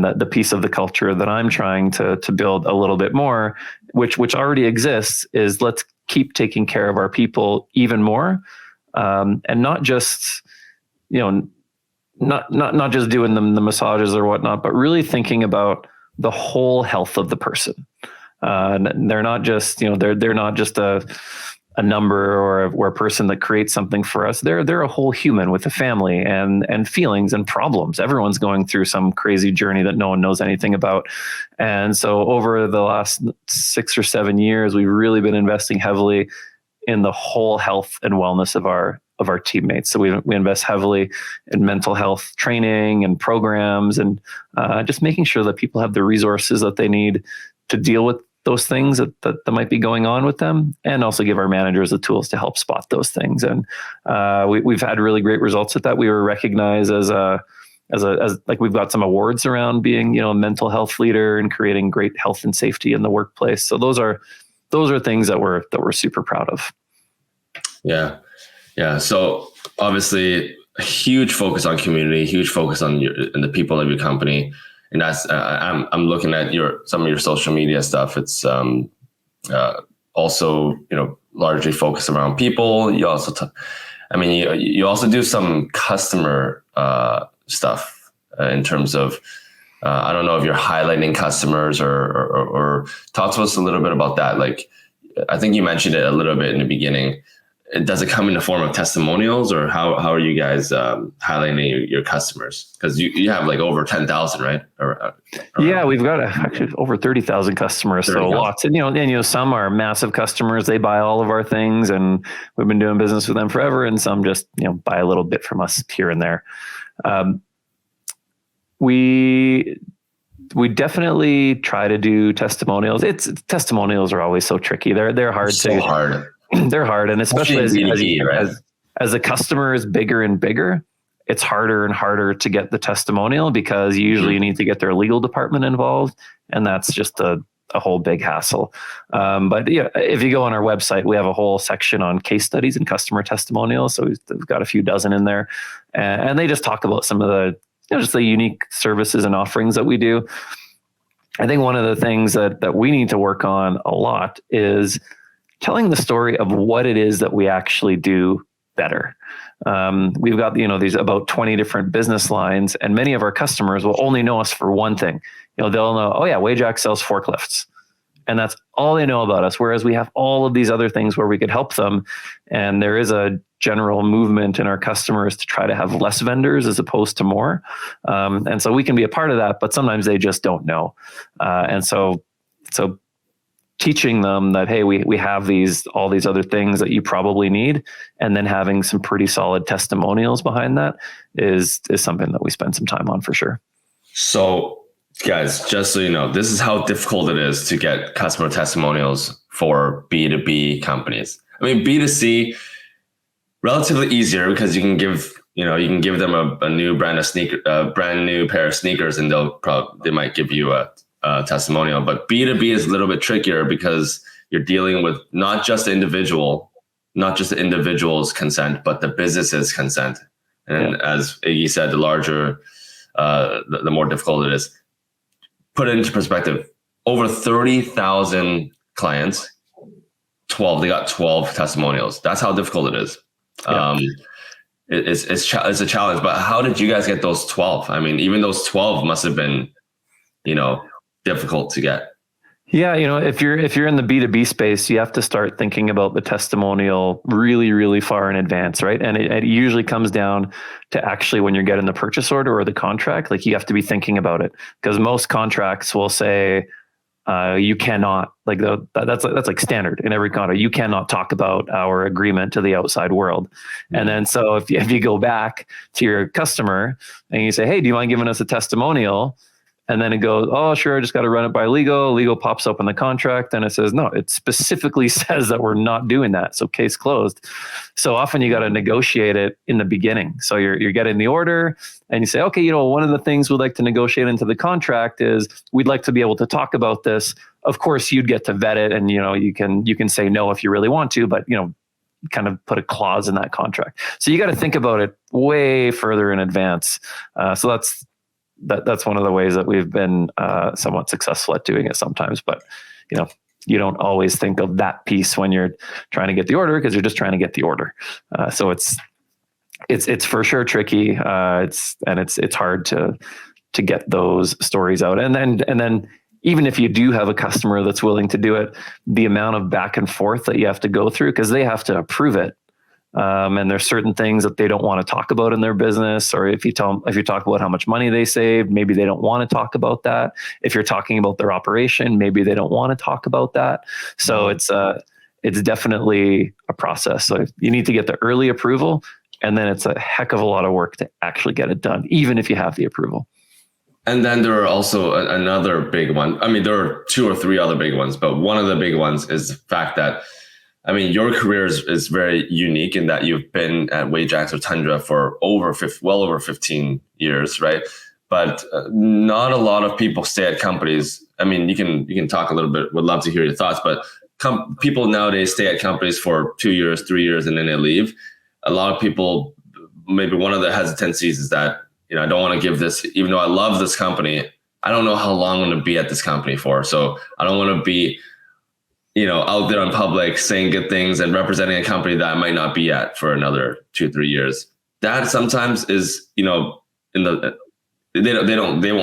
the piece of the culture that I'm trying to build a little bit more, which already exists, is let's keep taking care of our people even more. And not just, not just doing the massages or whatnot, but really thinking about the whole health of the person. They're not just, they're not just a number or a person that creates something for us. They're a whole human with a family and feelings and problems. Everyone's going through some crazy journey that no one knows anything about. And so over the last 6 or 7 years, we've really been investing heavily in the whole health and wellness of our teammates. So we invest heavily in mental health training and programs, and just making sure that people have the resources that they need to deal with those things that might be going on with them, and also give our managers the tools to help spot those things. And we've had really great results with that. We were recognized as like we've got some awards around being, a mental health leader and creating great health and safety in the workplace. So those are things that we're super proud of. Yeah. Yeah. So obviously a huge focus on community, huge focus on the people of your company. And that's, I'm looking at some of your social media stuff. It's also, largely focused around people. You also, you also do some customer stuff in terms of, I don't know if you're highlighting customers or talk to us a little bit about that. Like, I think you mentioned it a little bit in the beginning. Does it come in the form of testimonials, or how are you guys highlighting your customers? Because you have like over 10,000, right? Yeah, we've got actually over 30,000 customers. 30,000. So lots, and some are massive customers. They buy all of our things, and we've been doing business with them forever. And some just buy a little bit from us here and there. We definitely try to do testimonials. Testimonials are always so tricky. They're hard hard. They're hard. And especially as a customer is bigger and bigger, it's harder and harder to get the testimonial, because usually you need to get their legal department involved. And that's just a whole big hassle. But yeah, if you go on our website, we have a whole section on case studies and customer testimonials. So we've got a few dozen in there, and they just talk about some of the, just the unique services and offerings that we do. I think one of the things that we need to work on a lot is telling the story of what it is that we actually do better. We've got, these about 20 different business lines, and many of our customers will only know us for one thing. They'll know, oh yeah, Wajax sells forklifts. And that's all they know about us. Whereas we have all of these other things where we could help them. And there is a general movement in our customers to try to have less vendors as opposed to more. And so we can be a part of that, but sometimes they just don't know. And so teaching them that, hey, we have all these other things that you probably need, and then having some pretty solid testimonials behind that is something that we spend some time on for sure. So guys, just so you know, this is how difficult it is to get customer testimonials for B2B companies. I mean, B2C, relatively easier because you can give them a new brand new pair of sneakers, and they might give you a testimonial. But B2B is a little bit trickier because you're dealing with not just the individual's consent, but the business's consent. And as Iggy said, the larger, the more difficult it is. Put it into perspective, over 30,000 clients, they got 12 testimonials. That's how difficult it is. Yeah. It's a challenge, but how did you guys get those 12? I mean, even those 12 must have been, difficult to get. Yeah, if you're in the B2B space, you have to start thinking about the testimonial really, really far in advance, right? And it usually comes down to actually when you're getting the purchase order or the contract, like you have to be thinking about it, because most contracts will say you cannot, like that's like standard in every contract. You cannot talk about our agreement to the outside world. Mm-hmm. And then so if you go back to your customer and you say, hey, do you mind giving us a testimonial? And then it goes, oh, sure, I just got to run it by legal. Legal pops up in the contract and it says, no, it specifically says that we're not doing that. So case closed. So often you got to negotiate it in the beginning. So you're getting the order and you say, okay, one of the things we'd like to negotiate into the contract is we'd like to be able to talk about this. Of course, you'd get to vet it and, you can say no if you really want to, but, kind of put a clause in that contract. So you got to think about it way further in advance. So that's one of the ways that we've been somewhat successful at doing it sometimes, but you don't always think of that piece when you're trying to get the order, because you're just trying to get the order. So it's for sure tricky. It's hard to get those stories out. And then even if you do have a customer that's willing to do it, the amount of back and forth that you have to go through, because they have to approve it. And there's certain things that they don't want to talk about in their business, or if you talk about how much money they saved, maybe they don't want to talk about that. If you're talking about their operation, maybe they don't want to talk about that. So it's definitely a process. So you need to get the early approval, and then it's a heck of a lot of work to actually get it done, even if you have the approval. And then there are also another big one. I mean, there are 2 or 3 other big ones, but one of the big ones is the fact that, your career is very unique in that you've been at Wajax or Tundra for well over 15 years, right? But not a lot of people stay at companies. You can talk a little bit. Would love to hear your thoughts. But people nowadays stay at companies for 2 years, 3 years, and then they leave. A lot of people, maybe one of the hesitancies is that I don't want to give this, even though I love this company, I don't know how long I'm going to be at this company for. So I don't want to be out there in public saying good things and representing a company that I might not be at for another 2-3 years. That sometimes is, they won't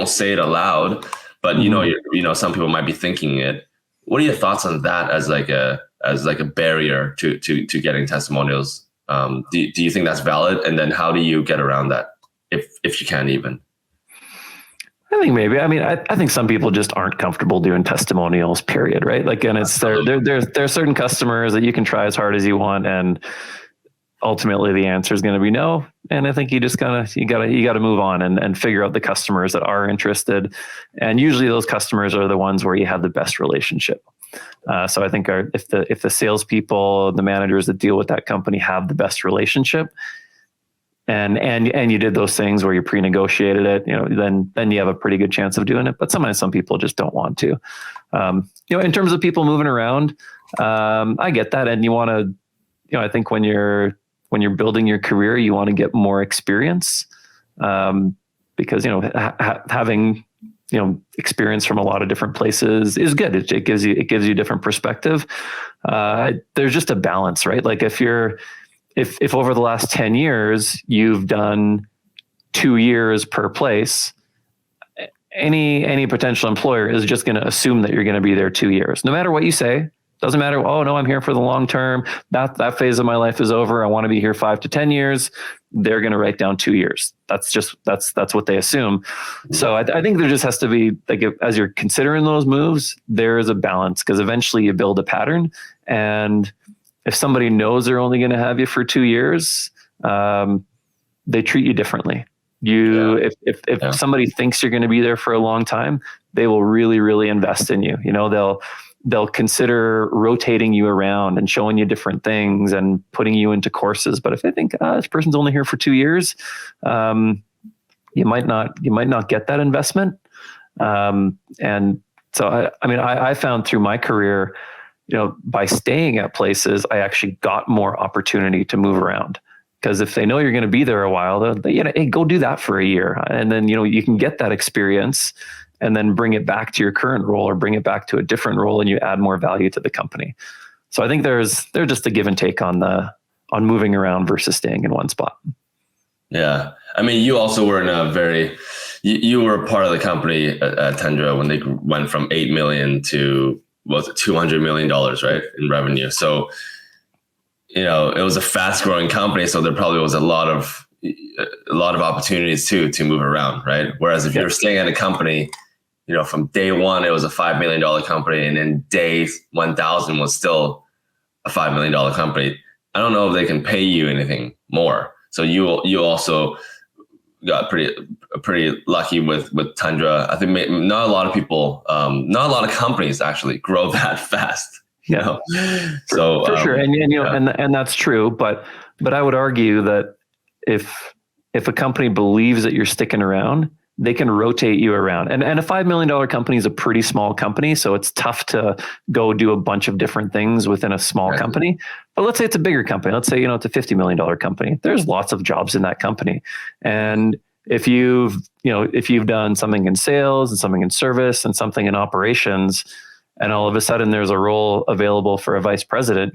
say it aloud, but some people might be thinking it. What are your thoughts on that as like a barrier to getting testimonials? Do you think that's valid? And then how do you get around that if you can even? I think maybe. I think some people just aren't comfortable doing testimonials, period. Right. Like, and it's there are certain customers that you can try as hard as you want, and ultimately the answer is going to be no. And I think you just you gotta move on and figure out the customers that are interested. And usually those customers are the ones where you have the best relationship. So I think if the salespeople, the managers that deal with that company have the best relationship, and you did those things where you pre-negotiated it, then you have a pretty good chance of doing it. But sometimes some people just don't want to. In terms of people moving around, I get that, and you want to, I think when you're building your career, you want to get more experience, because having experience from a lot of different places is good. It gives you different perspective. There's just a balance, right? Like if over the last 10 years, you've done 2 years per place, any potential employer is just going to assume that you're going to be there 2 years, no matter what you say. Doesn't matter. Oh no, I'm here for the long term. That phase of my life is over. I want to be here 5 to 10 years. They're going to write down 2 years. That's what they assume. So I think there just has to be, like, as you're considering those moves, there is a balance, because eventually you build a pattern. And if somebody knows they're only going to have you for 2 years, they treat you differently. If somebody thinks you're going to be there for a long time, they will really, really invest in you. they'll consider rotating you around and showing you different things and putting you into courses. But if they think this person's only here for 2 years, you might not get that investment. And so I found through my career, by staying at places, I actually got more opportunity to move around. Because if they know you're going to be there a while, hey, go do that for a year. And then, you can get that experience and then bring it back to your current role or bring it back to a different role, and you add more value to the company. So I think there's just a give and take on moving around versus staying in one spot. Yeah. I mean, you also were you were part of the company at Tundra when they went from 8 million to $200 million, right, in revenue. So, it was a fast growing company. So there probably was a lot of opportunities to move around. Right. Whereas if you're staying at a company, from day one, it was a $5 million company, and then day 1,000 was still a $5 million company. I don't know if they can pay you anything more. So you also got pretty lucky with Tundra. I think not a lot of people, not a lot of companies actually grow that fast. So for sure, and that's true. But I would argue that if a company believes that you're sticking around, they can rotate you around. And a $5 million company is a pretty small company, so it's tough to go do a bunch of different things within a small company. But let's say it's a bigger company. Let's say, it's a $50 million company. There's lots of jobs in that company. And if you've done something in sales and something in service and something in operations, and all of a sudden there's a role available for a vice president,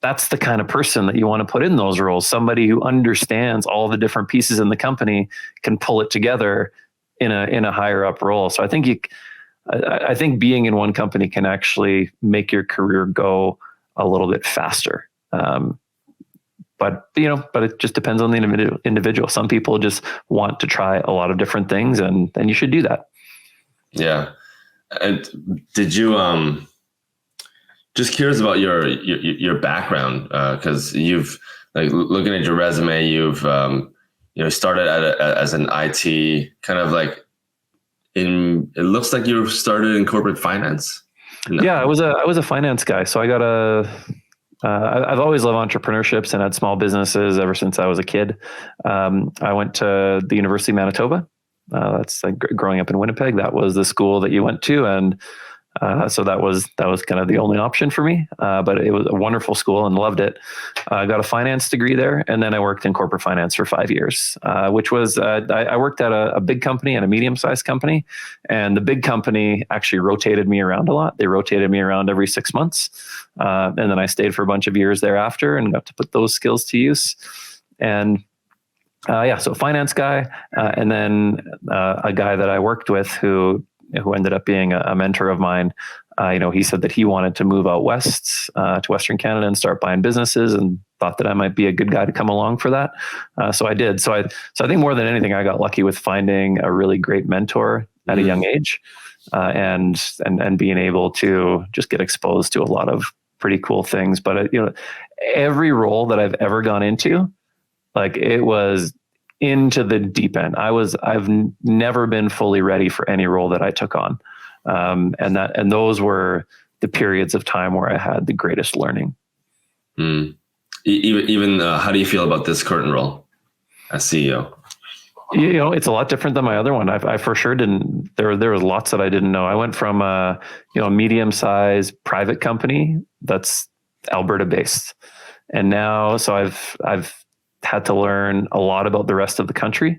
that's the kind of person that you want to put in those roles. Somebody who understands all the different pieces in the company, can pull it together in a higher up role. So I think being in one company can actually make your career go a little bit faster. But it just depends on the individual. Some people just want to try a lot of different things, and you should do that. Yeah. And did you, just curious about your background, because you've, like, looking at your resume, you've started as an IT kind of like it looks like you started in corporate finance. No. Yeah, I was a finance guy, so I got I've always loved entrepreneurships and had small businesses ever since I was a kid. I went to the University of Manitoba. That's growing up in Winnipeg. That was the school that you went to, and so that was kind of the only option for me. But it was a wonderful school and loved it. I got a finance degree there, and then I worked in corporate finance for 5 years, which was I worked at a big company and a medium-sized company, and the big company actually rotated me around a lot. They rotated me around every 6 months, and then I stayed for a bunch of years thereafter and got to put those skills to use. And so finance guy, and then a guy that I worked with who ended up being a mentor of mine. He said that he wanted to move out west to Western Canada and start buying businesses, and thought that I might be a good guy to come along for that. So I did. So I think more than anything, I got lucky with finding a really great mentor at a young age, and being able to just get exposed to a lot of pretty cool things. But every role that I've ever gone into, like, it was into the deep end. I've never been fully ready for any role that I took on. And those were the periods of time where I had the greatest learning. Even how do you feel about this current role as CEO? It's a lot different than my other one. I for sure didn't, there was lots that I didn't know. I went from a medium-sized private company that's Alberta based. And now, so I've had to learn a lot about the rest of the country,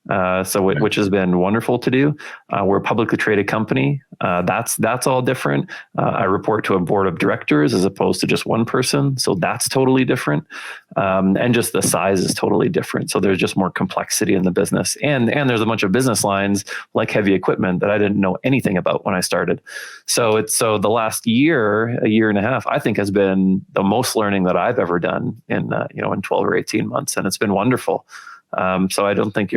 which has been wonderful to do. We're a publicly traded company. That's all different. I report to a board of directors as opposed to just one person, so that's totally different. And just the size is totally different. So there's just more complexity in the business, and there's a bunch of business lines like heavy equipment that I didn't know anything about when I started. So the last year and a half, I think, has been the most learning that I've ever done in 12 or 18 months, and it's been wonderful. So I don't think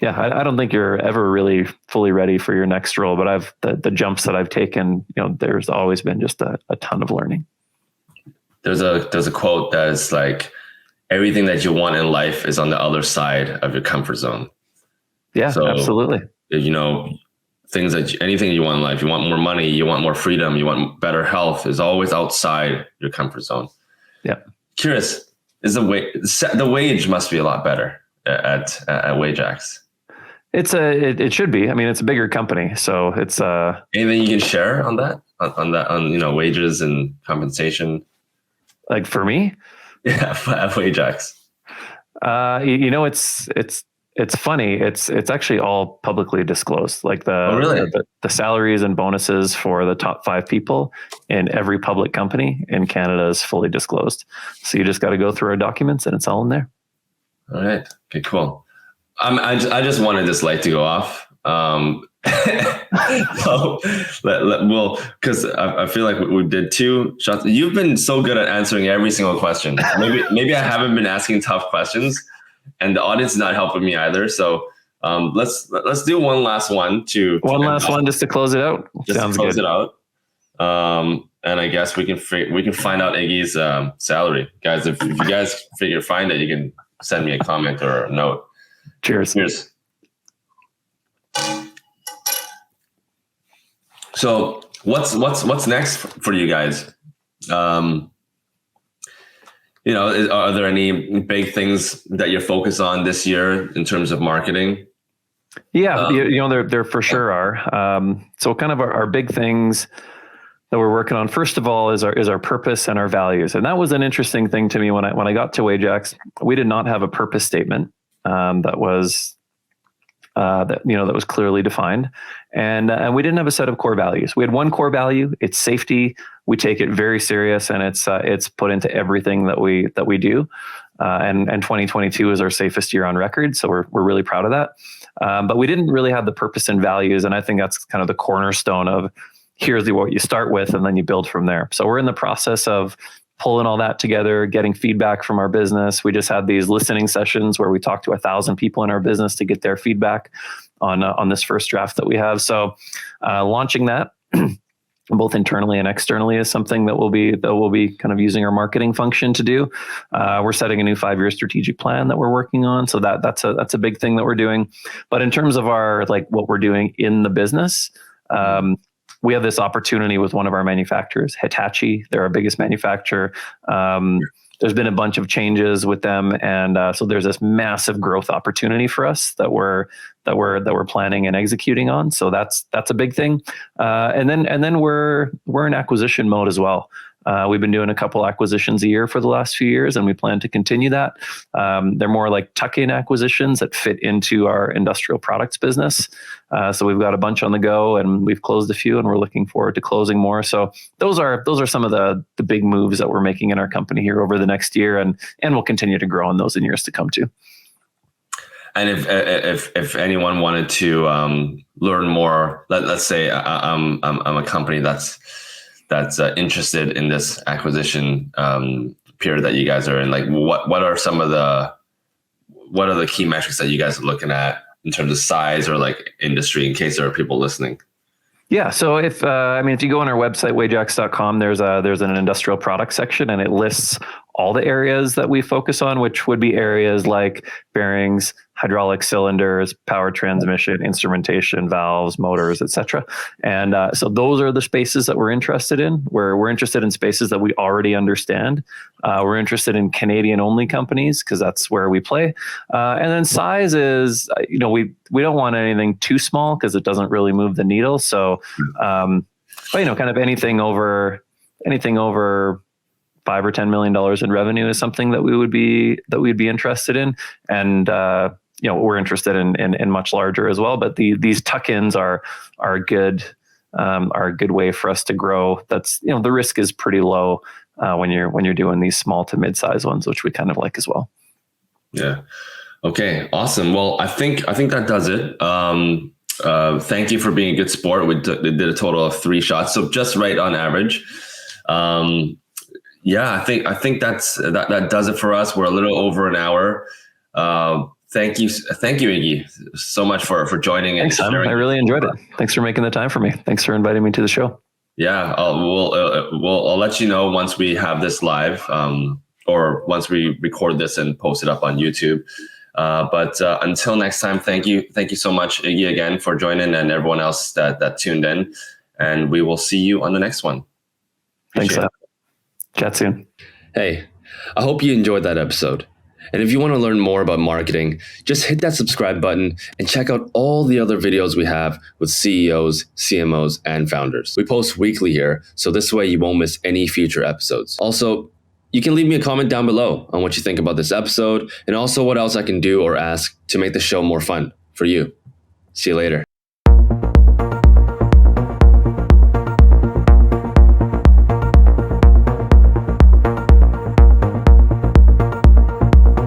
I don't think you're ever really fully ready for your next role, but the jumps that I've taken, there's always been just a ton of learning. There's a quote that is like, everything that you want in life is on the other side of your comfort zone. Yeah, so, absolutely. things anything you want in life, you want more money, you want more freedom, you want better health, is always outside your comfort zone. Yeah. Curious, is the wage must be a lot better at Wajax? It should be. I mean, it's a bigger company, so it's anything you can share on that, on wages and compensation. Like for me, yeah, at Wajax. It's funny. It's actually all publicly disclosed. Like really? the salaries and bonuses for the top 5 people in every public company in Canada is fully disclosed. So you just got to go through our documents, and it's all in there. All right. Okay. Cool. I just wanted this light to go off. So because I feel like we did 2 shots. You've been so good at answering every single question. Maybe I haven't been asking tough questions, and the audience is not helping me either. So let's do one last one just to close it out. Sounds good. It out. And I guess we can find out Iggy's salary, guys. If you guys find it, you can send me a comment or a note. Cheers. So what's next for you guys? Are there any big things that you're focused on this year in terms of marketing? Yeah, there for sure are. So kind of our big things that we're working on, first of all, is our purpose and our values. And that was an interesting thing to me when I got to Wajax. We did not have a purpose statement that was clearly defined, and we didn't have a set of core values. We had one core value: it's safety. We take it very serious, and it's put into everything that we do. And 2022 is our safest year on record, so we're really proud of that. But we didn't really have the purpose and values, and I think that's kind of the cornerstone of here's what you start with, and then you build from there. So we're in the process of pulling all that together, getting feedback from our business. We just had these listening sessions where we talked to 1,000 people in our business to get their feedback on this first draft that we have. So launching that both internally and externally is something that we'll be kind of using our marketing function to do. We're setting a new 5-year strategic plan that we're working on. So that's a big thing that we're doing. But in terms of our what we're doing in the business, we have this opportunity with one of our manufacturers, Hitachi. They're our biggest manufacturer. There's been a bunch of changes with them, and so there's this massive growth opportunity for us that we're planning and executing on. So that's a big thing. And then we're in acquisition mode as well. We've been doing a couple acquisitions a year for the last few years, and we plan to continue that. They're more like tuck-in acquisitions that fit into our industrial products business. So we've got a bunch on the go, and we've closed a few, and we're looking forward to closing more. So those are some of the big moves that we're making in our company here over the next year, and we'll continue to grow on those in years to come too. And if anyone wanted to learn more, let's say I'm a company that's interested in this acquisition period that you guys are in, what are the key metrics that you guys are looking at in terms of size or industry, in case there are people listening? Yeah. So if you go on our website, wajax.com, there's an industrial product section, and it lists all the areas that we focus on, which would be areas like bearings, hydraulic cylinders, power transmission, instrumentation, valves, motors, etc. And so those are the spaces that we're interested in. We're interested in spaces that we already understand. We're interested in Canadian-only companies because that's where we play. And then size is, we don't want anything too small because it doesn't really move the needle. So, kind of anything over $5 or $10 million in revenue is something that we'd be interested in. And we're interested in much larger as well. But these tuck-ins are a good way for us to grow. That's the risk is pretty low when you're doing these small to mid-size ones, which we kind of like as well. Yeah. Okay. Awesome. Well, I think that does it. Thank you for being a good sport. We did a total of 3 shots, so just right on average. Yeah, I think that does it for us. We're a little over an hour. Thank you, Iggy, so much for joining. Thanks, Sam. I really enjoyed it. Thanks for making the time for me. Thanks for inviting me to the show. Yeah, I'll let you know once we have this live, or once we record this and post it up on YouTube. But until next time, thank you so much, Iggy, again for joining, and everyone else that tuned in. And we will see you on the next one. Thanks, Sam. Chat soon. Hey, I hope you enjoyed that episode. And if you want to learn more about marketing, just hit that subscribe button and check out all the other videos we have with CEOs, CMOs, and founders. We post weekly here, so this way you won't miss any future episodes. Also, you can leave me a comment down below on what you think about this episode and also what else I can do or ask to make the show more fun for you. See you later.